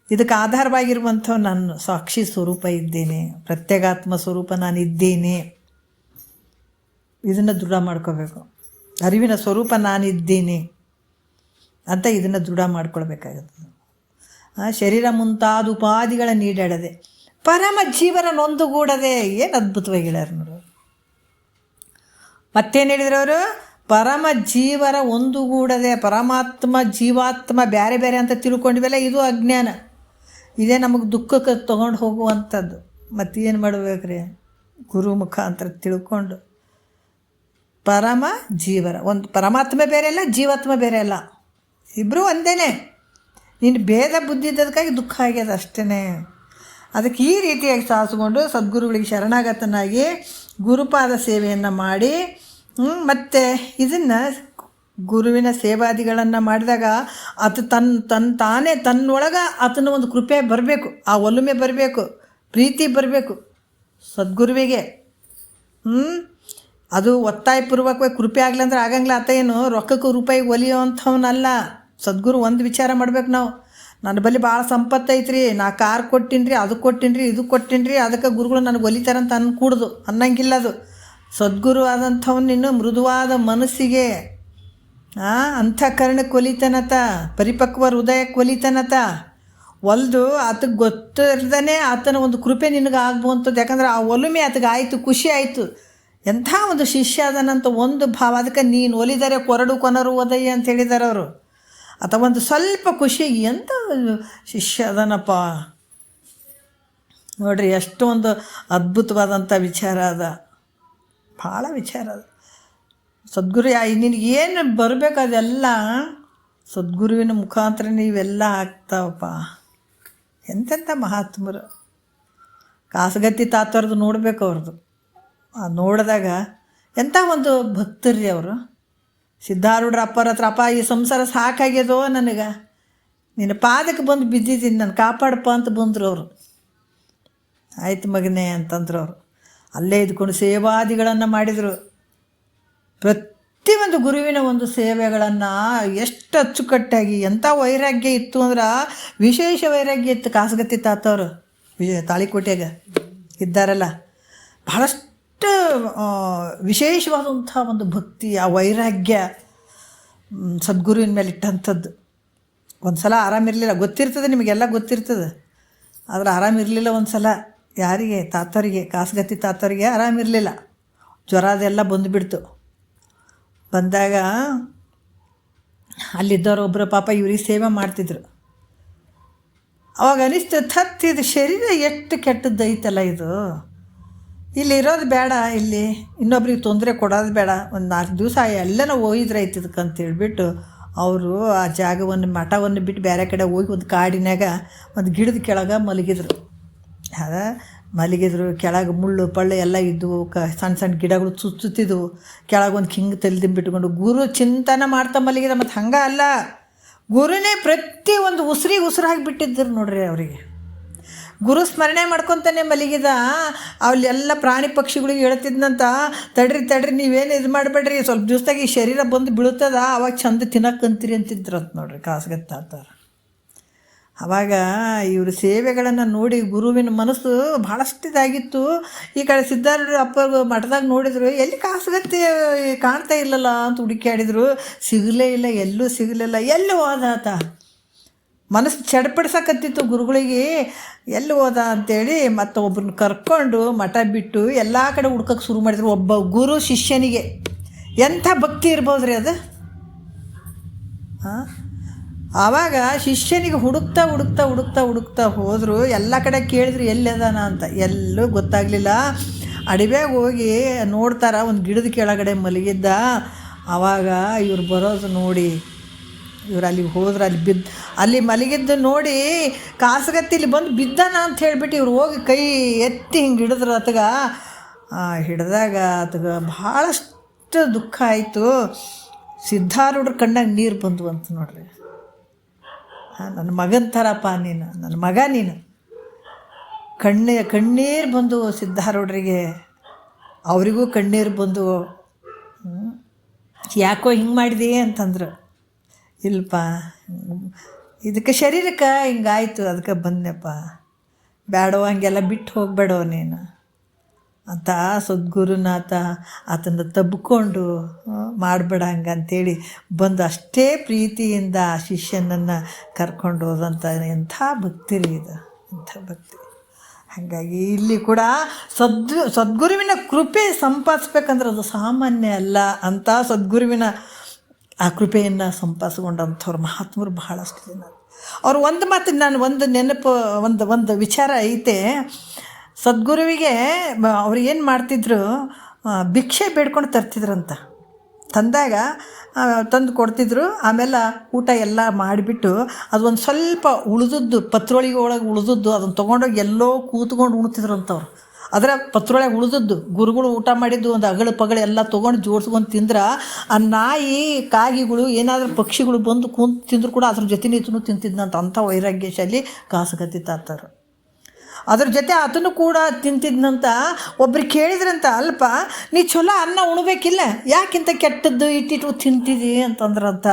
ಇದಕ್ಕೆ ಆಧಾರವಾಗಿರುವಂಥ ನಾನು ಸಾಕ್ಷಿ ಸ್ವರೂಪ ಇದ್ದೇನೆ, ಪ್ರತ್ಯೇಗಾತ್ಮ ಸ್ವರೂಪ ನಾನಿದ್ದೇನೆ. ಇದನ್ನು ದೃಢ ಮಾಡ್ಕೋಬೇಕು. ಅರಿವಿನ ಸ್ವರೂಪ ನಾನಿದ್ದೇನೆ ಅಂತ ಇದನ್ನು ದೃಢ ಮಾಡ್ಕೊಳ್ಬೇಕಾಗುತ್ತೆ. ಶರೀರ ಮುಂತಾದ ಉಪಾಧಿಗಳ ನೀಡಾಡದೆ, ಪರಮ ಜೀವನ ನೊಂದುಗೂಡದೆ. ಏನು ಅದ್ಭುತವಾಗಿ ಹೇಳ್ಯಾರ ನೋಡು. ಮತ್ತೇನು ಹೇಳಿದ್ರು ಅವರು? ಪರಮ ಜೀವರ ಒಂದುಗೂಡದೆ. ಪರಮಾತ್ಮ ಜೀವಾತ್ಮ ಬೇರೆ ಬೇರೆ ಅಂತ ತಿಳ್ಕೊಂಡಿವೆಲ್ಲ, ಇದು ಅಜ್ಞಾನ. ಇದೇ ನಮಗೆ ದುಃಖಕ್ಕೆ ತೊಗೊಂಡು ಹೋಗುವಂಥದ್ದು. ಮತ್ತೇನು ಮಾಡಬೇಕ್ರಿ? ಗುರು ಮುಖಾಂತರ ತಿಳ್ಕೊಂಡು ಪರಮ ಜೀವರ ಒಂದು, ಪರಮಾತ್ಮ ಬೇರೆ ಅಲ್ಲ, ಜೀವಾತ್ಮ ಬೇರೆ ಅಲ್ಲ, ಇಬ್ಬರೂ ಒಂದೇ. ನೀನು ಭೇದ ಬುದ್ಧಿ ಇದ್ದದಕ್ಕಾಗಿ ದುಃಖ ಆಗ್ಯದ ಅಷ್ಟೇ. ಅದಕ್ಕೆ ಈ ರೀತಿಯಾಗಿ ಸಾಧಿಸ್ಕೊಂಡು ಸದ್ಗುರುಗಳಿಗೆ ಶರಣಾಗತನಾಗಿ ಗುರುಪಾದ ಸೇವೆಯನ್ನು ಮಾಡಿ, ಮತ್ತು ಇದನ್ನು ಗುರುವಿನ ಸೇವಾದಿಗಳನ್ನು ಮಾಡಿದಾಗ ಆತ ತಾನೇ ತನ್ನೊಳಗೆ ಆತನ ಒಂದು ಕೃಪೆ ಬರಬೇಕು, ಆ ಒಲುಮೆ ಬರಬೇಕು, ಪ್ರೀತಿ ಬರಬೇಕು ಸದ್ಗುರುವಿಗೆ. ಅದು ಒತ್ತಾಯಪೂರ್ವಕವಾಗಿ ಕೃಪೆ ಆಗಲಂದ್ರೆ ಆಗಂಗಿಲ್ಲ. ಆತ ಏನು ರೊಕ್ಕಕ್ಕೆ ರೂಪಾಯಿಗೆ ಒಲಿಯೋವಂಥವನಲ್ಲ. ಸದ್ಗುರು ಒಂದು ವಿಚಾರ ಮಾಡ್ಬೇಕು ನಾವು, ನನ್ನ ಬಳಿ ಭಾಳ ಸಂಪತ್ತು ಐತ್ರಿ, ನಾ ಕಾರ್ ಕೊಟ್ಟಿನ್ರಿ, ಅದು ಕೊಟ್ಟಿನ್ರಿ, ಇದು ಕೊಟ್ಟಿನ್ರಿ, ಅದಕ್ಕೆ ಗುರುಗಳು ನನಗೆ ಒಲಿತಾರಂತ ಅನ್ಕೂಡ್ದು ಅನ್ನಂಗಿಲ್ಲ. ಅದು ಸದ್ಗುರು ಆದಂಥವ್ನು ಇನ್ನು ಮೃದುವಾದ ಮನಸ್ಸಿಗೆ, ಅಂತಃಕರಣಕ್ಕೆ ಒಲಿತನತ, ಪರಿಪಕ್ವ ಹೃದಯಕ್ಕೆ ಒಲಿತನತ ಒಲ್ದು ಆತಗೆ ಗೊತ್ತಿರ್ದೇ ಆತನ ಒಂದು ಕೃಪೆ ನಿನಗೆ ಆಗ್ಬೋಂಥದ್ದು. ಯಾಕಂದ್ರೆ ಆ ಒಲುಮೆ ಆತಗೆ ಆಯಿತು, ಖುಷಿ ಆಯಿತು. ಎಂಥ ಒಂದು ಶಿಷ್ಯ ಅದನಂತ ಒಂದು ಭಾವ. ಅದಕ್ಕೆ ನೀನು ಒಲಿದರೆ ಕೊರಡು ಕೊನರು ಒದಯ್ಯ ಅಂತ ಹೇಳಿದ್ದಾರೆ ಅವರು. ಅಥವಾ ಒಂದು ಸ್ವಲ್ಪ ಖುಷಿ, ಎಂಥ ಶಿಷ್ಯ ಅದನಪ್ಪ ನೋಡ್ರಿ. ಎಷ್ಟೊಂದು ಅದ್ಭುತವಾದಂಥ ವಿಚಾರ ಅದ, ಭಾಳ ವಿಚಾರ ಅದ. ಸದ್ಗುರು ನಿನಗೇನು ಬರಬೇಕು ಅದೆಲ್ಲ ಸದ್ಗುರುವಿನ ಮುಖಾಂತರ ನೀವೆಲ್ಲ ಆಗ್ತಾವಪ್ಪ. ಎಂತೆಂಥ ಮಹಾತ್ಮರು. ಕಾಸಗತ್ತಿ ತಾತವ್ರದ್ದು ನೋಡಬೇಕು ಅವ್ರದ್ದು. ನೋಡಿದಾಗ ಎಂಥ ಒಂದು ಭಕ್ತರ್ರಿ ಅವರು. ಸಿದ್ಧಾರೂಢರ ಅಪ್ಪರ ಹತ್ರ, ಅಪ್ಪ ಈ ಸಂಸಾರ ಸಾಕಾಗ್ಯದೋ ನನಗೆ, ನಿನ್ನ ಪಾದಕ್ಕೆ ಬಂದು ಬಿದ್ದಿದ್ದೀನಿ, ನಾನು ಕಾಪಾಡಪ್ಪ ಅಂತ ಬಂದರು ಅವರು. ಆಯ್ತು ಮಗನೇ ಅಂತಂದ್ರು ಅವರು. ಅಲ್ಲೇ ಇದ್ಕೊಂಡು ಸೇವಾದಿಗಳನ್ನು ಮಾಡಿದರು. ಪ್ರತಿಯೊಂದು ಗುರುವಿನ ಒಂದು ಸೇವೆಗಳನ್ನು ಎಷ್ಟು ಅಚ್ಚುಕಟ್ಟಾಗಿ, ಎಂಥ ವೈರಾಗ್ಯ ಇತ್ತು ಅಂದ್ರೆ ವಿಶೇಷ ವೈರಾಗ್ಯ ಇತ್ತು ಕಾಸಗತ್ತಿ ತಾತವರು. ತಾಳಿಕೋಟೆಗ ಇದ್ದಾರಲ್ಲ, ಬಹಳಷ್ಟು ವಿಶೇಷವಾದಂಥ ಒಂದು ಭಕ್ತಿ, ಆ ವೈರಾಗ್ಯ ಸದ್ಗುರುವಿನ ಮೇಲೆ ಇಟ್ಟಂಥದ್ದು. ಒಂದು ಸಲ ಆರಾಮಿರಲಿಲ್ಲ, ಗೊತ್ತಿರ್ತದೆ ನಿಮಗೆಲ್ಲ ಗೊತ್ತಿರ್ತದೆ, ಆದರೆ ಆರಾಮಿರಲಿಲ್ಲ ಒಂದು ಸಲ. ಯಾರಿಗೆ? ತಾತವರಿಗೆ, ಕಾಸಗತ್ತಿ ತಾತವರಿಗೆ ಆರಾಮಿರಲಿಲ್ಲ. ಜ್ವರ ಅದೆಲ್ಲ ಬಂದುಬಿಡ್ತು. ಬಂದಾಗ ಅಲ್ಲಿದ್ದವರು ಒಬ್ಬರು ಪಾಪ ಇವ್ರಿಗೆ ಸೇವೆ ಮಾಡ್ತಿದ್ರು. ಅವಾಗ ಅನಿಸ್ತು, ಇದು ಶರೀರ ಎಷ್ಟು ಕೆಟ್ಟದ್ದೈತಲ್ಲ, ಇದು ಇಲ್ಲಿರೋದು ಬೇಡ, ಇಲ್ಲಿ ಇನ್ನೊಬ್ರಿಗೆ ತೊಂದರೆ ಕೊಡೋದು ಬೇಡ, ಒಂದು 4 ದಿವಸ ಎಲ್ಲನೂ ಹೋಗಿದ್ರೈತೆ ಇದಕ್ಕಂತೇಳ್ಬಿಟ್ಟು ಅವರು ಆ ಜಾಗವನ್ನು, ಮಠವನ್ನು ಬಿಟ್ಟು ಬೇರೆ ಕಡೆ ಹೋಗಿ ಒಂದು ಕಾಡಿನಾಗ ಒಂದು ಗಿಡದ ಕೆಳಗೆ ಮಲಗಿದ್ರು. ಕೆಳಗೆ ಮುಳ್ಳು ಪಳ್ಳು ಎಲ್ಲ ಇದ್ದವು, ಸಣ್ಣ ಸಣ್ಣ ಗಿಡಗಳು ಸುತ್ತಿದ್ವು. ಕೆಳಗೊಂದು ಹಿಂಗೆ ಬಿಟ್ಕೊಂಡು ಗುರು ಚಿಂತನೆ ಮಾಡ್ತಾ ಮಲಗಿದ. ಮತ್ತು ಹಂಗೆ ಅಲ್ಲ, ಗುರುನೇ ಪ್ರತಿ ಒಂದು ಉಸಿರಾಗಿ ಬಿಟ್ಟಿದ್ದರು ನೋಡ್ರಿ ಅವರಿಗೆ. ಗುರು ಸ್ಮರಣೆ ಮಾಡ್ಕೊತಾನೆ ಮಲಗಿದ. ಅಲ್ಲೆಲ್ಲ ಪ್ರಾಣಿ ಪಕ್ಷಿಗಳಿಗೆ ಹೇಳ್ತಿದ್ನಂತ, ತಡ್ರಿ ನೀವೇನು ಇದು ಮಾಡಬೇಡ್ರಿ, ಸ್ವಲ್ಪ ದಿವಸದಾಗ ಈ ಶರೀರ ಬಂದು ಬೀಳ್ತದ, ಅವಾಗ ಚಂದ ತಿನ್ನಕ್ಕಂತೀರಿ ಅಂತಿದ್ರಂತ ನೋಡ್ರಿ ಕಾಸಗತ್ತಾರ. ಆವಾಗ ಇವರು ಸೇವೆಗಳನ್ನು ನೋಡಿ ಗುರುವಿನ ಮನಸ್ಸು ಭಾಳಷ್ಟು ಇದಾಗಿತ್ತು. ಈ ಕಡೆ ಸಿದ್ಧಾರೂಢ ಅಪ್ಪ ಮಠದಾಗ ನೋಡಿದ್ರು, ಎಲ್ಲಿ ಕಾಸಗತ್ತಿ ಕಾಣ್ತಾ ಇಲ್ಲಲ್ಲ ಅಂತ ಹುಡುಕಾಡಿದ್ರು, ಸಿಗಲೇ ಇಲ್ಲ, ಎಲ್ಲೂ ಸಿಗಲಿಲ್ಲ. ಎಲ್ಲಿ ಹೋದ ಆತ? ಮನಸ್ಸು ಚಡ್ಪಡಿಸಕತ್ತಿತ್ತು ಗುರುಗಳಿಗೆ, ಎಲ್ಲಿ ಹೋದ ಅಂತೇಳಿ ಮತ್ತು ಒಬ್ಬರನ್ನ ಕರ್ಕೊಂಡು ಮಠ ಬಿಟ್ಟು ಎಲ್ಲ ಕಡೆ ಹುಡ್ಕಕ್ಕೆ ಶುರು ಮಾಡಿದ್ರು. ಒಬ್ಬ ಗುರು ಶಿಷ್ಯನಿಗೆ ಎಂಥ ಭಕ್ತಿ ಇರ್ಬೋದ್ರಿ ಅದು. ಆವಾಗ ಶಿಷ್ಯನಿಗೆ ಹುಡುಕ್ತಾ ಹೋದರು. ಎಲ್ಲ ಕಡೆ ಕೇಳಿದ್ರು ಎಲ್ಲಿ ಅದಾನ ಅಂತ, ಎಲ್ಲೂ ಗೊತ್ತಾಗಲಿಲ್ಲ. ಅಡವ್ಯಾಗ ಹೋಗಿ ನೋಡ್ತಾರ, ಒಂದು ಗಿಡದ ಕೆಳಗಡೆ ಮಲಗಿದ್ದ. ಆವಾಗ ಇವ್ರು ಬರೋದು ನೋಡಿ, ಇವ್ರು ಅಲ್ಲಿಗೆ ಹೋದ್ರೆ ಅಲ್ಲಿ ಮಲಗಿದ್ದು ನೋಡಿ ಕಾಸಗತ್ತಿ ಇಲ್ಲಿ ಬಂದು ಬಿದ್ದಾನ ಅಂತ ಹೇಳಿಬಿಟ್ಟು ಇವ್ರು ಹೋಗಿ ಕೈ ಎತ್ತಿ ಹಿಂಗೆ ಹಿಡಿದ್ರು ಆತಗ. ಹಿಡಿದಾಗ ಆತಗ ಭಾಳಷ್ಟು ದುಃಖ ಆಯಿತು. ಸಿದ್ಧಾರೂಢರ ಕಣ್ಣಾಗ ನೀರು ಬಂದು ಅಂತ ನೋಡ್ರಿ. ನನ್ನ ಮಗನ ಥರಪ್ಪ ನೀನು, ನನ್ನ ಮಗ ನೀನು. ಕಣ್ಣೀರು ಬಂದು ಸಿದ್ಧಾರೂಢರಿಗೆ, ಅವರಿಗೂ ಕಣ್ಣೀರು ಬಂದು. ಯಾಕೋ ಹಿಂಗೆ ಮಾಡಿದೆ ಅಂತಂದ್ರು. ಇಲ್ಲಪ್ಪ, ಇದಕ್ಕೆ ಶರೀರಕ್ಕೆ ಹಿಂಗಾಯ್ತು, ಅದಕ್ಕೆ ಬಂದೆಪ್ಪ, ಬೇಡವ ಹಂಗೆಲ್ಲ ಬಿಟ್ಟು ಹೋಗಬೇಡವ ನೀನು ಅಂತ ಸದ್ಗುರುನಾಥ ಆತನ ತಬ್ಕೊಂಡು ಮಾಡಬೇಡ ಹಂಗಂತೇಳಿ ಬಂದು ಅಷ್ಟೇ ಪ್ರೀತಿಯಿಂದ ಆ ಶಿಷ್ಯನನ್ನು ಕರ್ಕೊಂಡು ಹೋದಂಥ ಎಂಥ ಭಕ್ತಿ ರೀ ಇದು, ಎಂಥ ಭಕ್ತಿ. ಹಾಗಾಗಿ ಇಲ್ಲಿ ಕೂಡ ಸದ್ಗುರುವಿನ ಕೃಪೆ ಸಂಪಾದಿಸ್ಬೇಕಂದ್ರೆ ಅದು ಸಾಮಾನ್ಯ ಅಲ್ಲ ಅಂತ ಸದ್ಗುರುವಿನ ಆ ಕೃಪೆಯನ್ನು ಸಂಪಾದಿಸ್ಕೊಂಡಂಥವ್ರು ಮಹಾತ್ಮರು ಬಹಳಷ್ಟು ಜನ. ಅವ್ರು ಒಂದು ಮಾತು ನಾನು ಒಂದು ನೆನಪು ಒಂದು ವಿಚಾರ ಐತೆ. ಸದ್ಗುರುವಿಗೆ ಅವ್ರು ಏನು ಮಾಡ್ತಿದ್ರು, ಭಿಕ್ಷೆ ಬೇಡ್ಕೊಂಡು ತರ್ತಿದ್ರಂತ. ತಂದಾಗ ತಂದು ಕೊಡ್ತಿದ್ರು. ಆಮೇಲೆ ಊಟ ಎಲ್ಲ ಮಾಡಿಬಿಟ್ಟು ಅದು ಒಂದು ಸ್ವಲ್ಪ ಉಳಿದದ್ದು ಪತ್ರೊಳಿಗೆ ಒಳಗೆ ಉಳಿದದ್ದು ಅದನ್ನು ತೊಗೊಂಡೋಗಿ ಎಲ್ಲೋ ಕೂತ್ಕೊಂಡು ಉಣ್ತಿದ್ರು ಅಂತವ್ರು. ಅದರ ಪತ್ರೊಳಗೆ ಉಳಿದದ್ದು ಗುರುಗಳು ಊಟ ಮಾಡಿದ್ದು ಒಂದು ಅಗಳು ಪಗಳು ಎಲ್ಲ ತೊಗೊಂಡು ಜೋಡಿಸ್ಕೊಂಡು ತಿಂದ್ರೆ ಆ ನಾಯಿ ಕಾಗಿಗಳು ಏನಾದರೂ ಪಕ್ಷಿಗಳು ಬಂದು ಕೂತು ತಿಂದ್ರು ಕೂಡ ಅದ್ರ ಜೊತೆ ನೀತನು ತಿಂತಿದ್ನಂತ. ಅಂಥ ವೈರಾಗ್ಯಶಾಲಿ ಕಾಸಗತ್ತಿ ತಾತರು. ಅದ್ರ ಜೊತೆ ಆತನು ಕೂಡ ತಿಂತಿದ್ನಂತ. ಒಬ್ರಿಗೆ ಕೇಳಿದ್ರಂತ, ಅಲ್ಪ ನೀ ಚಲೋ ಅನ್ನ ಉಣ್ಬೇಕಿಲ್ಲ, ಯಾಕಿಂತ ಕೆಟ್ಟದ್ದು ಇಟ್ಟಿಟ್ಟು ತಿಂತಿದ್ದಿ ಅಂತಂದ್ರಂತ.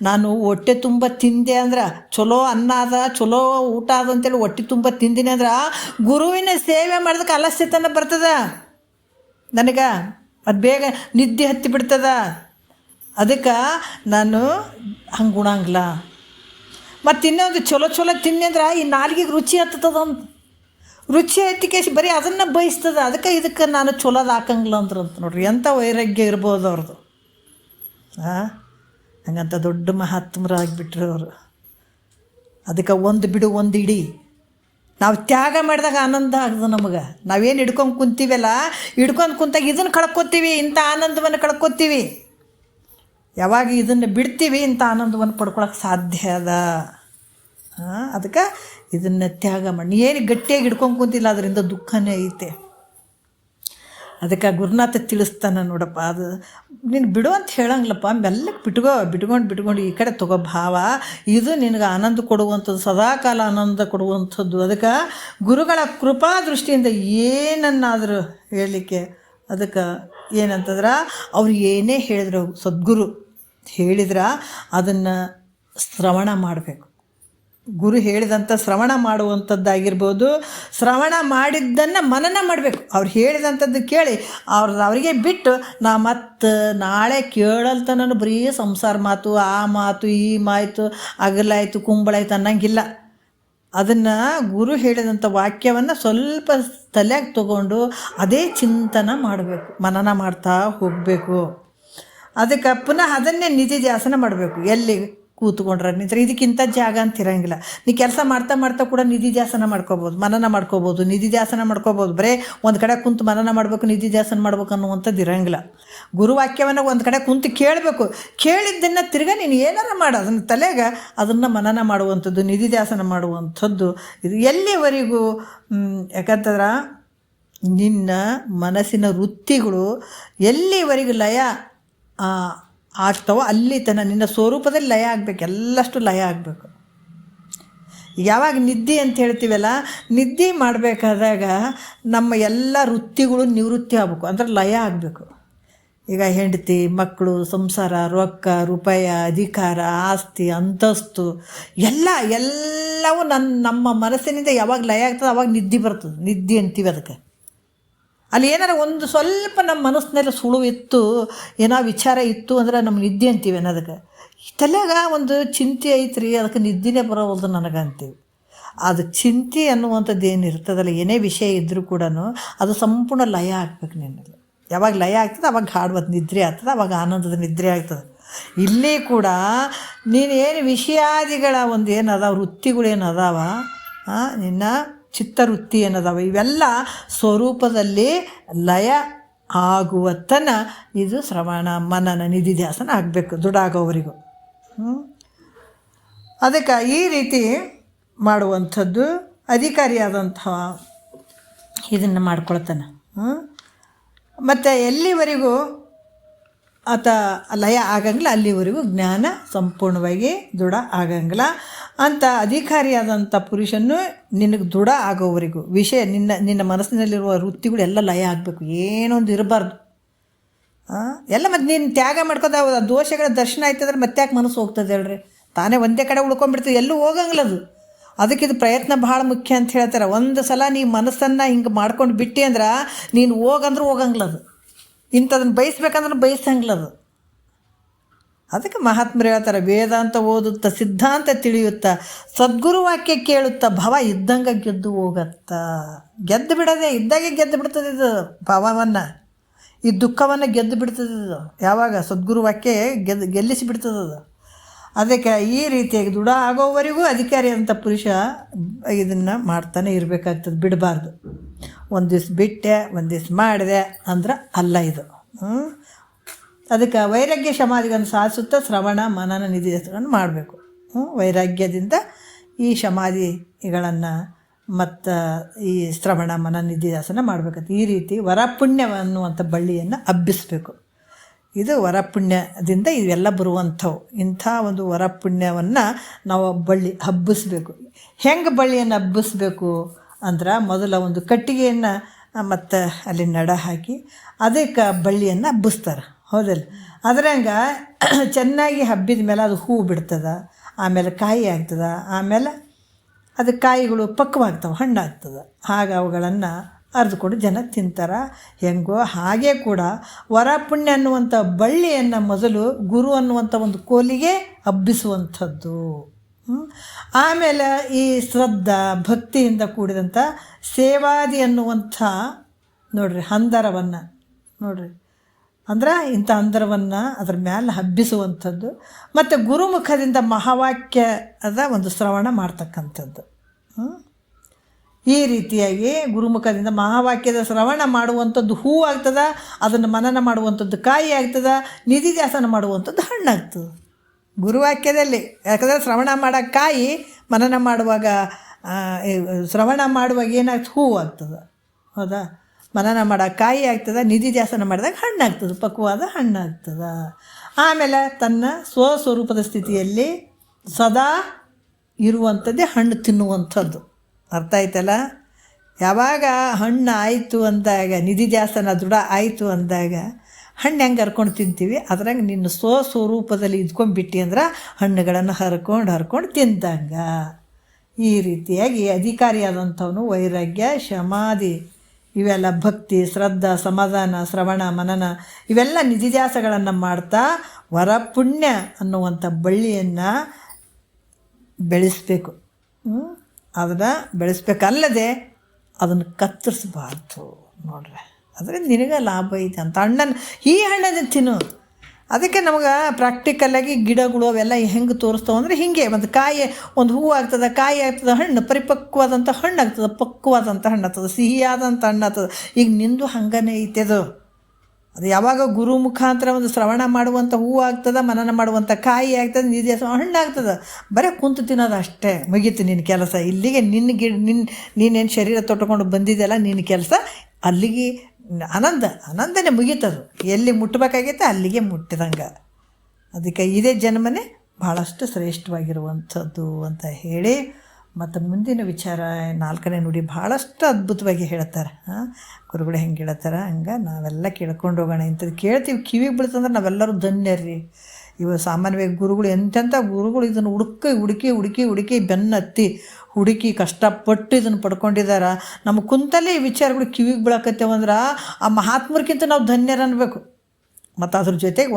ನಾನು ಹೊಟ್ಟೆ ತುಂಬ ತಿಂದೆ ಅಂದ್ರೆ, ಚಲೋ ಅನ್ನ ಅದ, ಚಲೋ ಊಟ ಅದ ಅಂತೇಳಿ ಹೊಟ್ಟೆ ತುಂಬ ತಿಂದಿನಿ ಅಂದ್ರೆ ಗುರುವಿನ ಸೇವೆ ಮಾಡಿದಕ್ಕೆ ಅಲಸ್ಯತನ ಬರ್ತದ ನನಗೆ, ಅದು ಬೇಗ ನಿದ್ದೆ ಹತ್ತಿ ಬಿಡ್ತದ. ಅದಕ್ಕೆ ನಾನು ಹಂಗೆ ಉಣಂಗಿಲ್ಲ. ಮತ್ತು ಇನ್ನೊಂದು ಚಲೋ ತಿನ್ನಿ ಅಂದ್ರೆ ಈ ನಾಲ್ಗಿಗೆ ರುಚಿ ಹತ್ತದ ಅಂತ. ರುಚಿ ಹತ್ತಿಕೇಸಿ ಬರೀ ಅದನ್ನು ಬಯಸ್ತದ. ಇದಕ್ಕೆ ನಾನು ಚಲೋದು ಹಾಕಂಗಿಲ್ಲ ಅಂದ್ರಂತ ನೋಡ್ರಿ. ಎಂಥ ವೈರಾಗ್ಯ ಇರ್ಬೋದು ಅವ್ರದ್ದು. ಹಂಗಂತ ದೊಡ್ಡ ಮಹಾತ್ಮರಾಗಿಬಿಟ್ರು ಅವರು. ಅದಕ್ಕೆ ಒಂದು ಬಿಡು ಒಂದು ಇಡಿ. ನಾವು ತ್ಯಾಗ ಮಾಡಿದಾಗ ಆನಂದ ಆಗ್ತದೆ ನಮಗೆ. ನಾವೇನು ಹಿಡ್ಕೊಂಡು ಕುಂತೀವಲ್ಲ, ಹಿಡ್ಕೊಂಡು ಕುಂತಾಗ ಇದನ್ನು ಕಳ್ಕೊತೀವಿ, ಇಂಥ ಆನಂದವನ್ನು ಕಳ್ಕೊತೀವಿ. ಯಾವಾಗ ಇದನ್ನು ಬಿಡ್ತೀವಿ ಇಂಥ ಆನಂದವನ್ನು ಪಡ್ಕೊಳಕ್ಕೆ ಸಾಧ್ಯ ಅದ. ಅದಕ್ಕೆ ಇದನ್ನು ತ್ಯಾಗ ಮಾಡಿ. ಏನು ಗಟ್ಟಿಯಾಗಿ ಹಿಡ್ಕೊಂಡು ಕುಂತಿಲ್ಲ, ಅದರಿಂದ ದುಃಖನೇ ಐತೆ. ಅದಕ್ಕೆ ಗುರುನಾಥ ತಿಳಿಸ್ತಾನೆ ನೋಡಪ್ಪ, ಅದು ನೀನು ಬಿಡು ಅಂತ ಹೇಳಂಗಿಲ್ಲಪ್ಪ, ಮೆಲ್ಲಕ್ಕೆ ಬಿಟ್ಕೊಂಡು ಈ ಕಡೆ ತಗೋ ಭಾವ. ಇದು ನಿನಗೆ ಆನಂದ ಕೊಡುವಂಥದ್ದು, ಸದಾಕಾಲ ಆನಂದ ಕೊಡುವಂಥದ್ದು. ಅದಕ್ಕೆ ಗುರುಗಳ ಕೃಪಾ ದೃಷ್ಟಿಯಿಂದ ಏನನ್ನಾದರೂ ಹೇಳಲಿಕ್ಕೆ, ಅದಕ್ಕೆ ಏನಂತಂದ್ರೆ ಅವ್ರು ಏನೇ ಹೇಳಿದ್ರು, ಸದ್ಗುರು ಹೇಳಿದ್ರೆ ಅದನ್ನು ಶ್ರವಣ ಮಾಡಬೇಕು. ಗುರು ಹೇಳಿದಂಥ ಶ್ರವಣ ಮಾಡುವಂಥದ್ದಾಗಿರ್ಬೋದು, ಶ್ರವಣ ಮಾಡಿದ್ದನ್ನು ಮನನ ಮಾಡಬೇಕು. ಅವ್ರು ಹೇಳಿದಂಥದ್ದು ಕೇಳಿ ಅವರಿಗೆ ಬಿಟ್ಟು ನಾ ಮತ್ತು ನಾಳೆ ಕೇಳಲ್ತನೂ ಬರೀ ಸಂಸಾರ ಮಾತು, ಆ ಮಾತು, ಈ ಮಾತು, ಅಗಲಾಯ್ತು ಕುಂಬಳಾಯ್ತು ಅನ್ನಂಗಿಲ್ಲ. ಅದನ್ನು ಗುರು ಹೇಳಿದಂಥ ವಾಕ್ಯವನ್ನು ಸ್ವಲ್ಪ ತಲೆಯಾಗಿ ತೊಗೊಂಡು ಅದೇ ಚಿಂತನೆ ಮಾಡಬೇಕು, ಮನನ ಮಾಡ್ತಾ ಹೋಗಬೇಕು. ಅದಕ್ಕೆ ಪುನಃ ಅದನ್ನೇ ನಿಧಿಧ್ಯಾಸನ ಮಾಡಬೇಕು. ಎಲ್ಲಿ ಕೂತ್ಕೊಂಡ್ರೆ ನಿಂತ್ರೆ ಇದಕ್ಕಿಂತ ಜಾಗ ಅಂತ ಇರೋಂಗಿಲ್ಲ. ನೀ ಕೆಲಸ ಮಾಡ್ತಾ ಕೂಡ ನಿಧಿಧ್ಯಾಸನ ಮಾಡ್ಕೋಬೋದು, ಮನನ ಮಾಡ್ಕೋಬೋದು, ನಿಧಿಧ್ಯಾಸನ ಮಾಡ್ಕೋಬೋದು. ಬರೀ ಒಂದು ಕಡೆ ಕುಂತು ಮನನ ಮಾಡಬೇಕು, ನಿಧಿಧ್ಯಾಸನ ಮಾಡ್ಬೇಕು ಅನ್ನುವಂಥದ್ದು ಇರೋಂಗಿಲ್ಲ. ಗುರುವಾಕ್ಯವನ್ನು ಒಂದು ಕಡೆ ಕುಂತು ಕೇಳಬೇಕು. ಕೇಳಿದ್ದನ್ನು ತಿರ್ಗಾ ನೀನು ಏನಾರ ಮಾಡು, ಅದನ್ನು ತಲೆಗೆ ಅದನ್ನು ಮನನ ಮಾಡುವಂಥದ್ದು, ನಿಧಿಧ್ಯಾಸನ ಮಾಡುವಂಥದ್ದು. ಇದು ಎಲ್ಲಿವರೆಗೂ, ಯಾಕಂತಂದ್ರೆ ನಿನ್ನ ಮನಸ್ಸಿನ ವೃತ್ತಿಗಳು ಎಲ್ಲಿವರೆಗೂ ಲಯ ಆಗ್ತಾವೋ ಅಲ್ಲಿ ತನ ನಿನ್ನ ಸ್ವರೂಪದಲ್ಲಿ ಲಯ ಆಗಬೇಕು, ಎಲ್ಲಷ್ಟು ಲಯ ಆಗಬೇಕು. ಯಾವಾಗ ನಿದ್ದೆ ಅಂತ ಹೇಳ್ತೀವಲ್ಲ, ನಿದ್ದೆ ಮಾಡಬೇಕಾದಾಗ ನಮ್ಮ ಎಲ್ಲ ವೃತ್ತಿಗಳು ನಿವೃತ್ತಿ ಆಗಬೇಕು, ಅಂದ್ರೆ ಲಯ ಆಗಬೇಕು. ಈಗ ಹೆಂಡತಿ, ಮಕ್ಕಳು, ಸಂಸಾರ, ರೊಕ್ಕ, ರೂಪಾಯಿ, ಅಧಿಕಾರ, ಆಸ್ತಿ, ಅಂತಸ್ತು ಎಲ್ಲವೂ ನಮ್ಮ ಮನಸ್ಸಿನಿಂದ ಯಾವಾಗ ಲಯ ಆಗ್ತದೆ ಅವಾಗ ನಿದ್ದೆ ಬರ್ತದೆ. ನಿದ್ದೆ ಅಂತೀವಿ ಅದಕ್ಕೆ. ಅಲ್ಲಿ ಏನಾರ ಒಂದು ಸ್ವಲ್ಪ ನಮ್ಮ ಮನಸ್ಸಿನಲ್ಲಿ ಸುಳು ಇತ್ತು, ಏನೋ ವಿಚಾರ ಇತ್ತು ಅಂದ್ರೆ ನಮ್ಮ ನಿದ್ದೆ ಅಂತೀವಿ ಅನ್ನೋದಕ್ಕೆ. ತಲೆಯಾಗ ಒಂದು ಚಿಂತೆ ಐತ್ರಿ, ಅದಕ್ಕೆ ನಿದ್ದೆನೇ ಬರೋವಲ್ದು ನನಗೆ ಅಂತೀವಿ. ಅದು ಚಿಂತೆ ಅನ್ನುವಂಥದ್ದು ಏನು ಇರ್ತದಲ್ಲ, ಏನೇ ವಿಷಯ ಇದ್ದರೂ ಕೂಡ ಅದು ಸಂಪೂರ್ಣ ಲಯ ಆಗ್ಬೇಕು ನಿನ್ನಲ್ಲಿ. ಯಾವಾಗ ಲಯ ಆಗ್ತದೆ ಅವಾಗ ಹಾಡುವುದು ನಿದ್ರೆ ಆಗ್ತದೆ, ಅವಾಗ ಆನಂದದ ನಿದ್ರೆ ಆಗ್ತದೆ. ಇಲ್ಲಿ ಕೂಡ ನೀನೇನು ವಿಷಯಾದಿಗಳ ಒಂದು ಏನದಾವ ವೃತ್ತಿಗಳೇನು ಅದಾವ, ನಿನ್ನ ಚಿತ್ತವೃತ್ತಿ ಏನದಾವ, ಇವೆಲ್ಲ ಸ್ವರೂಪದಲ್ಲಿ ಲಯ ಆಗುವ ತನ ಇದು ಶ್ರವಣ ಮನನ ನಿಧಿಧ್ಯಾಸನ ಆಗಬೇಕು ದುಡಾಗೋವರೆಗೂ. ಅದಕ್ಕೆ ಈ ರೀತಿ ಮಾಡುವಂಥದ್ದು ಅಧಿಕಾರಿಯಾದಂಥ ಇದನ್ನು ಮಾಡ್ಕೊಳ್ತಾನೆ. ಮತ್ತು ಎಲ್ಲಿವರೆಗೂ ಆತ ಲಯ ಆಗಂಗಿಲ್ಲ ಅಲ್ಲಿವರೆಗೂ ಜ್ಞಾನ ಸಂಪೂರ್ಣವಾಗಿ ದೃಢ ಆಗಂಗಿಲ್ಲ ಅಂತ ಅಧಿಕಾರಿಯಾದಂಥ ಪುರುಷನ್ನು ನಿನಗೆ ದೃಢ ಆಗೋವರೆಗೂ ವಿಷಯ ನಿನ್ನ ಮನಸ್ಸಿನಲ್ಲಿರುವ ವೃತ್ತಿಗಳು ಎಲ್ಲ ಲಯ ಆಗಬೇಕು, ಏನೊಂದು ಇರಬಾರ್ದು ಎಲ್ಲ. ಮತ್ತು ನೀನು ತ್ಯಾಗ ಮಾಡ್ಕೋದ ದೋಷಗಳ ದರ್ಶನ ಆಯ್ತಂದ್ರೆ ಮತ್ತೆ ಯಾಕೆ ಮನಸ್ಸು ಹೋಗ್ತದೆ ಹೇಳ್ರಿ, ತಾನೇ ಒಂದೇ ಕಡೆ ಉಳ್ಕೊಂಡ್ಬಿಡ್ತೀವಿ, ಎಲ್ಲೂ ಹೋಗಂಗಿಲ್ಲ ಅದು. ಅದಕ್ಕಿದು ಪ್ರಯತ್ನ ಭಾಳ ಮುಖ್ಯ ಅಂತ ಹೇಳ್ತಾರೆ. ಒಂದು ಸಲ ನೀ ಮನಸ್ಸನ್ನು ಹಿಂಗೆ ಮಾಡ್ಕೊಂಡು ಬಿಟ್ಟು ಅಂದ್ರೆ ನೀನು ಹೋಗಂದ್ರೆ ಹೋಗಂಗಿಲ್ಲ ಅದು, ಇಂಥದನ್ನು ಬಯಸ್ಬೇಕಂದ್ರೆ ಬಯಸಂಗಿಲ್ಲ ಅದು. ಅದಕ್ಕೆ ಮಹಾತ್ಮರು ಹೇಳ್ತಾರೆ, ವೇದಾಂತ ಓದುತ್ತಾ ಸಿದ್ಧಾಂತ ತಿಳಿಯುತ್ತಾ ಸದ್ಗುರು ವಾಕ್ಯ ಕೇಳುತ್ತಾ ಭವ ಇದ್ದಂಗೆ ಗೆದ್ದು ಹೋಗತ್ತಾ. ಗೆದ್ದು ಬಿಡೋದೆ ಇದ್ದಾಗೆ ಗೆದ್ದು ಬಿಡ್ತದೆ ಇದು ಭವವನ್ನು, ಈ ದುಃಖವನ್ನು ಗೆದ್ದು ಬಿಡ್ತದೆ ಇದು. ಯಾವಾಗ ಸದ್ಗುರು ವಾಕ್ಯ ಗೆಲ್ಲಿಸಿ ಬಿಡ್ತದದು. ಅದಕ್ಕೆ ಈ ರೀತಿಯಾಗಿ ದೃಢ ಆಗೋವರೆಗೂ ಅಧಿಕಾರಿಯಾದಂಥ ಪುರುಷ ಇದನ್ನು ಮಾಡ್ತಾನೆ ಇರಬೇಕಾಗ್ತದೆ, ಬಿಡಬಾರ್ದು. ಒಂದು ದಿವ್ಸ ಬಿಟ್ಟೆ ಒಂದು ದಿವ್ಸ ಮಾಡಿದೆ ಅಂದ್ರೆ ಅಲ್ಲ ಇದು. ಅದಕ್ಕೆ ವೈರಾಗ್ಯ ಸಮಾಧಿಗಳನ್ನು ಸಾಧಿಸುತ್ತಾ ಶ್ರವಣ ಮನನ ನಿಧಿಗಳನ್ನು ಮಾಡಬೇಕು. ವೈರಾಗ್ಯದಿಂದ ಈ ಸಮಾಧಿಗಳನ್ನು ಮತ್ತು ಈ ಶ್ರವಣ ಮನನ ನಿಧಿಧ್ಯಾಸನ ಮಾಡಬೇಕಂತ ಈ ರೀತಿ ವರಪುಣ್ಯವನ್ನುವಂಥ ಬಳ್ಳಿಯನ್ನು ಹಬ್ಬಿಸಬೇಕು. ಇದು ವರಪುಣ್ಯದಿಂದ ಇವೆಲ್ಲ ಬರುವಂಥವು. ಇಂಥ ಒಂದು ವರಪುಣ್ಯವನ್ನು ನಾವು ಬಳ್ಳಿ ಹಬ್ಬಿಸ್ಬೇಕು. ಹೆಂಗೆ ಬಳ್ಳಿಯನ್ನು ಹಬ್ಬಿಸ್ಬೇಕು ಅಂದ್ರೆ ಮೊದಲ ಒಂದು ಕಟ್ಟಿಗೆಯನ್ನು ಮತ್ತು ಅಲ್ಲಿ ನಡ ಹಾಕಿ ಅದಕ್ಕೆ ಬಳ್ಳಿಯನ್ನು ಹಬ್ಬಿಸ್ತಾರೆ, ಹೌದಲ್ಲ. ಅದ್ರಂಗ ಚೆನ್ನಾಗಿ ಹಬ್ಬಿದ ಮೇಲೆ ಅದು ಹೂವು ಬಿಡ್ತದೆ, ಆಮೇಲೆ ಕಾಯಿ ಆಗ್ತದೆ, ಆಮೇಲೆ ಅದು ಕಾಯಿಗಳು ಪಕ್ವಾಗ್ತವೆ, ಹಣ್ಣಾಗ್ತದೆ. ಹಾಗೆ ಅವುಗಳನ್ನು ಅರ್ದುಕೊಂಡು ಜನ ತಿಂತಾರೆ. ಹೆಂಗೋ ಹಾಗೆ ಕೂಡ ವರಪುಣ್ಯ ಅನ್ನುವಂಥ ಬಳ್ಳಿಯನ್ನು ಮೊದಲು ಗುರು ಅನ್ನುವಂಥ ಒಂದು ಕೋಲಿಗೆ ಹಬ್ಬಿಸುವಂಥದ್ದು. ಆಮೇಲೆ ಈ ಶ್ರದ್ಧಾ ಭಕ್ತಿಯಿಂದ ಕೂಡಿದಂಥ ಸೇವಾದಿ ಅನ್ನುವಂಥ ನೋಡ್ರಿ ಹಂದರವನ್ನು ನೋಡ್ರಿ, ಅಂದ್ರೆ ಇಂಥ ಹಂದರವನ್ನು ಅದ್ರ ಮೇಲೆ ಹಬ್ಬಿಸುವಂಥದ್ದು. ಮತ್ತು ಗುರುಮುಖದಿಂದ ಮಹಾವಾಕ್ಯದ ಒಂದು ಶ್ರವಣ ಮಾಡ್ತಕ್ಕಂಥದ್ದು. ಈ ರೀತಿಯಾಗಿ ಗುರುಮುಖದಿಂದ ಮಹಾವಾಕ್ಯದ ಶ್ರವಣ ಮಾಡುವಂಥದ್ದು ಹೂವು ಆಗ್ತದೆ, ಅದನ್ನು ಮನನ ಮಾಡುವಂಥದ್ದು ಕಾಯಿ ಆಗ್ತದೆ, ನಿಧಿಧ್ಯಾಸನ ಮಾಡುವಂಥದ್ದು ಹಣ್ಣಾಗ್ತದೆ ಗುರುವಾಕ್ಯದಲ್ಲಿ. ಯಾಕಂದರೆ ಶ್ರವಣ ಮಾಡೋಕೆ ಕಾಯಿ, ಮನನ ಮಾಡುವಾಗ ಶ್ರವಣ ಮಾಡುವಾಗ ಏನಾಗ್ತದೆ ಹೂವು ಆಗ್ತದೆ, ಹೌದಾ. ಮನನ ಮಾಡೋಕೆ ಕಾಯಿ ಆಗ್ತದೆ, ನಿಧಿಧ್ಯಾಸನ ಮಾಡಿದಾಗ ಹಣ್ಣಾಗ್ತದೆ, ಪಕ್ವಾದ ಹಣ್ಣಾಗ್ತದೆ. ಆಮೇಲೆ ತನ್ನ ಸ್ವಸ್ವರೂಪದ ಸ್ಥಿತಿಯಲ್ಲಿ ಸದಾ ಇರುವಂಥದ್ದೇ ಹಣ್ಣು ತಿನ್ನುವಂಥದ್ದು. ಅರ್ಥ ಆಯ್ತಲ್ಲ. ಯಾವಾಗ ಹಣ್ಣು ಆಯಿತು ಅಂದಾಗ, ನಿಧಿಧ್ಯಾಸನ ದೃಢ ಆಯಿತು ಅಂದಾಗ ಹಣ್ಣು ಹೆಂಗೆ ಹರ್ಕೊಂಡು ತಿಂತೀವಿ, ಅದ್ರಾಗ ನಿನ್ನ ಸ್ವಸ್ವರೂಪದಲ್ಲಿ ಇದ್ಕೊಂಡ್ಬಿಟ್ಟು ಅಂದ್ರೆ ಹಣ್ಣುಗಳನ್ನು ಹರ್ಕೊಂಡು ತಿಂದಂಗೆ. ಈ ರೀತಿಯಾಗಿ ಅಧಿಕಾರಿಯಾದಂಥವನು ವೈರಾಗ್ಯ ಸಮಾಧಿ ಇವೆಲ್ಲ ಭಕ್ತಿ ಶ್ರದ್ಧಾ ಸಮಾಧಾನ ಶ್ರವಣ ಮನನ ಇವೆಲ್ಲ ನಿಧಿಧ್ಯಾಸಗಳನ್ನು ಮಾಡ್ತಾ ವರಪುಣ್ಯ ಅನ್ನುವಂಥ ಬಳ್ಳಿಯನ್ನು ಬೆಳೆಸಬೇಕು. ಅದನ್ನು ಬೆಳೆಸ್ಬೇಕಲ್ಲದೆ ಅದನ್ನು ಕತ್ತರಿಸ್ಬಾರ್ದು ನೋಡ್ರಿ. ಅದರಿಂದ ನಿನಗೆ ಲಾಭ ಐತೆ ಅಂತ ಹಣ್ಣನ್ನು ಈ ಹಣ್ಣನ್ನು ತಿನ್ನು. ಅದಕ್ಕೆ ನಮಗೆ ಪ್ರಾಕ್ಟಿಕಲಾಗಿ ಗಿಡಗಳು ಅವೆಲ್ಲ ಹೆಂಗೆ ತೋರಿಸ್ತಾವೆ ಅಂದರೆ ಹೀಗೆ ಒಂದು ಕಾಯಿ, ಒಂದು ಹೂವು ಆಗ್ತದೆ, ಕಾಯಿ ಆಗ್ತದೆ, ಹಣ್ಣು ಪರಿಪಕ್ವಾದಂಥ ಹಣ್ಣು ಆಗ್ತದೆ, ಪಕ್ವಾದಂಥ ಹಣ್ಣು ಆಗ್ತದೆ, ಸಿಹಿಯಾದಂಥ ಹಣ್ಣು ಆಗ್ತದೆ. ಈಗ ನಿಂದು ಹಂಗನೇ ಐತೆ ಅದು. ಅದು ಯಾವಾಗ ಗುರು ಮುಖಾಂತರ ಒಂದು ಶ್ರವಣ ಮಾಡುವಂಥ ಹೂವು ಆಗ್ತದೆ, ಮನನ ಮಾಡುವಂಥ ಕಾಯಿ ಆಗ್ತದೆ, ನಿಧಿಧ್ಯಾಸ ಹಣ್ಣು ಆಗ್ತದೆ. ಬರೀ ಕುಂತು ತಿನ್ನೋದು ಅಷ್ಟೇ, ಮುಗೀತು ನಿನ್ನ ಕೆಲಸ. ಇಲ್ಲಿಗೆ ನೀನೇನು ಶರೀರ ತೊಟ್ಕೊಂಡು ಬಂದಿದ್ದೆಲ್ಲ ನಿನ್ನ ಕೆಲಸ ಅಲ್ಲಿಗೆ ಆನಂದನೇ ಮುಗೀತದು. ಎಲ್ಲಿ ಮುಟ್ಟಬೇಕಾಗೈತೆ ಅಲ್ಲಿಗೆ ಮುಟ್ಟಿದಂಗೆ. ಅದಕ್ಕೆ ಇದೇ ಜನ್ಮನೇ ಭಾಳಷ್ಟು ಶ್ರೇಷ್ಠವಾಗಿರುವಂಥದ್ದು ಅಂತ ಹೇಳಿ, ಮತ್ತು ಮುಂದಿನ ವಿಚಾರ 4ನೇ ನುಡಿ ಭಾಳಷ್ಟು ಅದ್ಭುತವಾಗಿ ಹೇಳ್ತಾರೆ. ಗುರುಗಳು ಹೆಂಗೆ ಹೇಳ್ತಾರೆ ಹಂಗೆ ನಾವೆಲ್ಲ ಕೇಳ್ಕೊಂಡು ಹೋಗೋಣ. ಇಂಥದ್ದು ಕೇಳ್ತೀವಿ, ಕಿವಿಗೆ ಬೀಳ್ತಂದ್ರೆ ನಾವೆಲ್ಲರೂ ಧನ್ಯರಿ. ಇವು ಸಾಮಾನ್ಯವಾಗಿ ಗುರುಗಳು ಎಂತೆಂಥ ಗುರುಗಳು ಇದನ್ನು ಹುಡುಕಿ ಬೆನ್ನತ್ತಿ ಹುಡುಕಿ ಕಷ್ಟಪಟ್ಟು ಇದನ್ನು ಪಡ್ಕೊಂಡಿದ್ದಾರೆ. ನಮ್ಮ ಕುಂತಲ್ಲೇ ಈ ವಿಚಾರಗಳು ಕಿವಿಗೆ ಬೀಳಕತ್ತೇವಂದ್ರೆ ಆ ಮಹಾತ್ಮರಿಗಿಂತ ನಾವು ಧನ್ಯರು ಅನ್ಬೇಕು. ಮತ್ತು ಅದ್ರ ಜೊತೆಗೆ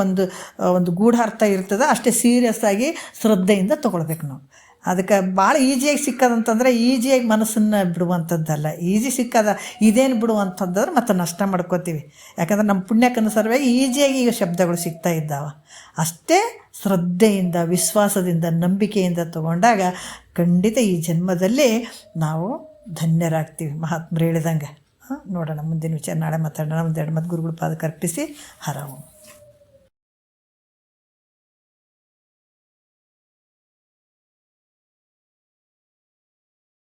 ಒಂದು ಗೂಢಾರ್ಥ ಇರ್ತದೆ, ಅಷ್ಟೇ ಸೀರಿಯಸ್ ಆಗಿ ಶ್ರದ್ಧೆಯಿಂದ ತೊಗೊಳ್ಬೇಕು ನಾವು. ಅದಕ್ಕೆ ಭಾಳ ಈಜಿಯಾಗಿ ಸಿಕ್ಕದಂತಂದರೆ ಈಜಿಯಾಗಿ ಮನಸ್ಸನ್ನು ಬಿಡುವಂಥದ್ದಲ್ಲ. ಈಜಿ ಸಿಕ್ಕದ ಇದೇನು ಬಿಡುವಂಥದ್ದಾದ್ರೆ ಮತ್ತು ನಷ್ಟ ಮಾಡ್ಕೋತೀವಿ. ಯಾಕಂದ್ರೆ ನಮ್ಮ ಪುಣ್ಯಕ್ಕನುಸಾರವಾಗಿ ಈಜಿಯಾಗಿ ಈಗ ಶಬ್ದಗಳು ಸಿಗ್ತಾ ಇದ್ದಾವೆ. ಅಷ್ಟೇ ಶ್ರದ್ಧೆಯಿಂದ ವಿಶ್ವಾಸದಿಂದ ನಂಬಿಕೆಯಿಂದ ತಗೊಂಡಾಗ ಖಂಡಿತ ಈ ಜನ್ಮದಲ್ಲಿ ನಾವು ಧನ್ಯರಾಗ್ತೀವಿ. ಮಹಾತ್ಮರು ಹೇಳಿದಂಗೆ ನೋಡೋಣ ಮುಂದಿನ ವಿಚಾರ ನಾಳೆ ಮಾತಾಡೋಣ. ಒಂದೆರಡು ಮತ್ತು ಗುರುಗಳ ಪಾದಕ್ಕೆ ಅರ್ಪಿಸಿ ಹರ ಓಂ.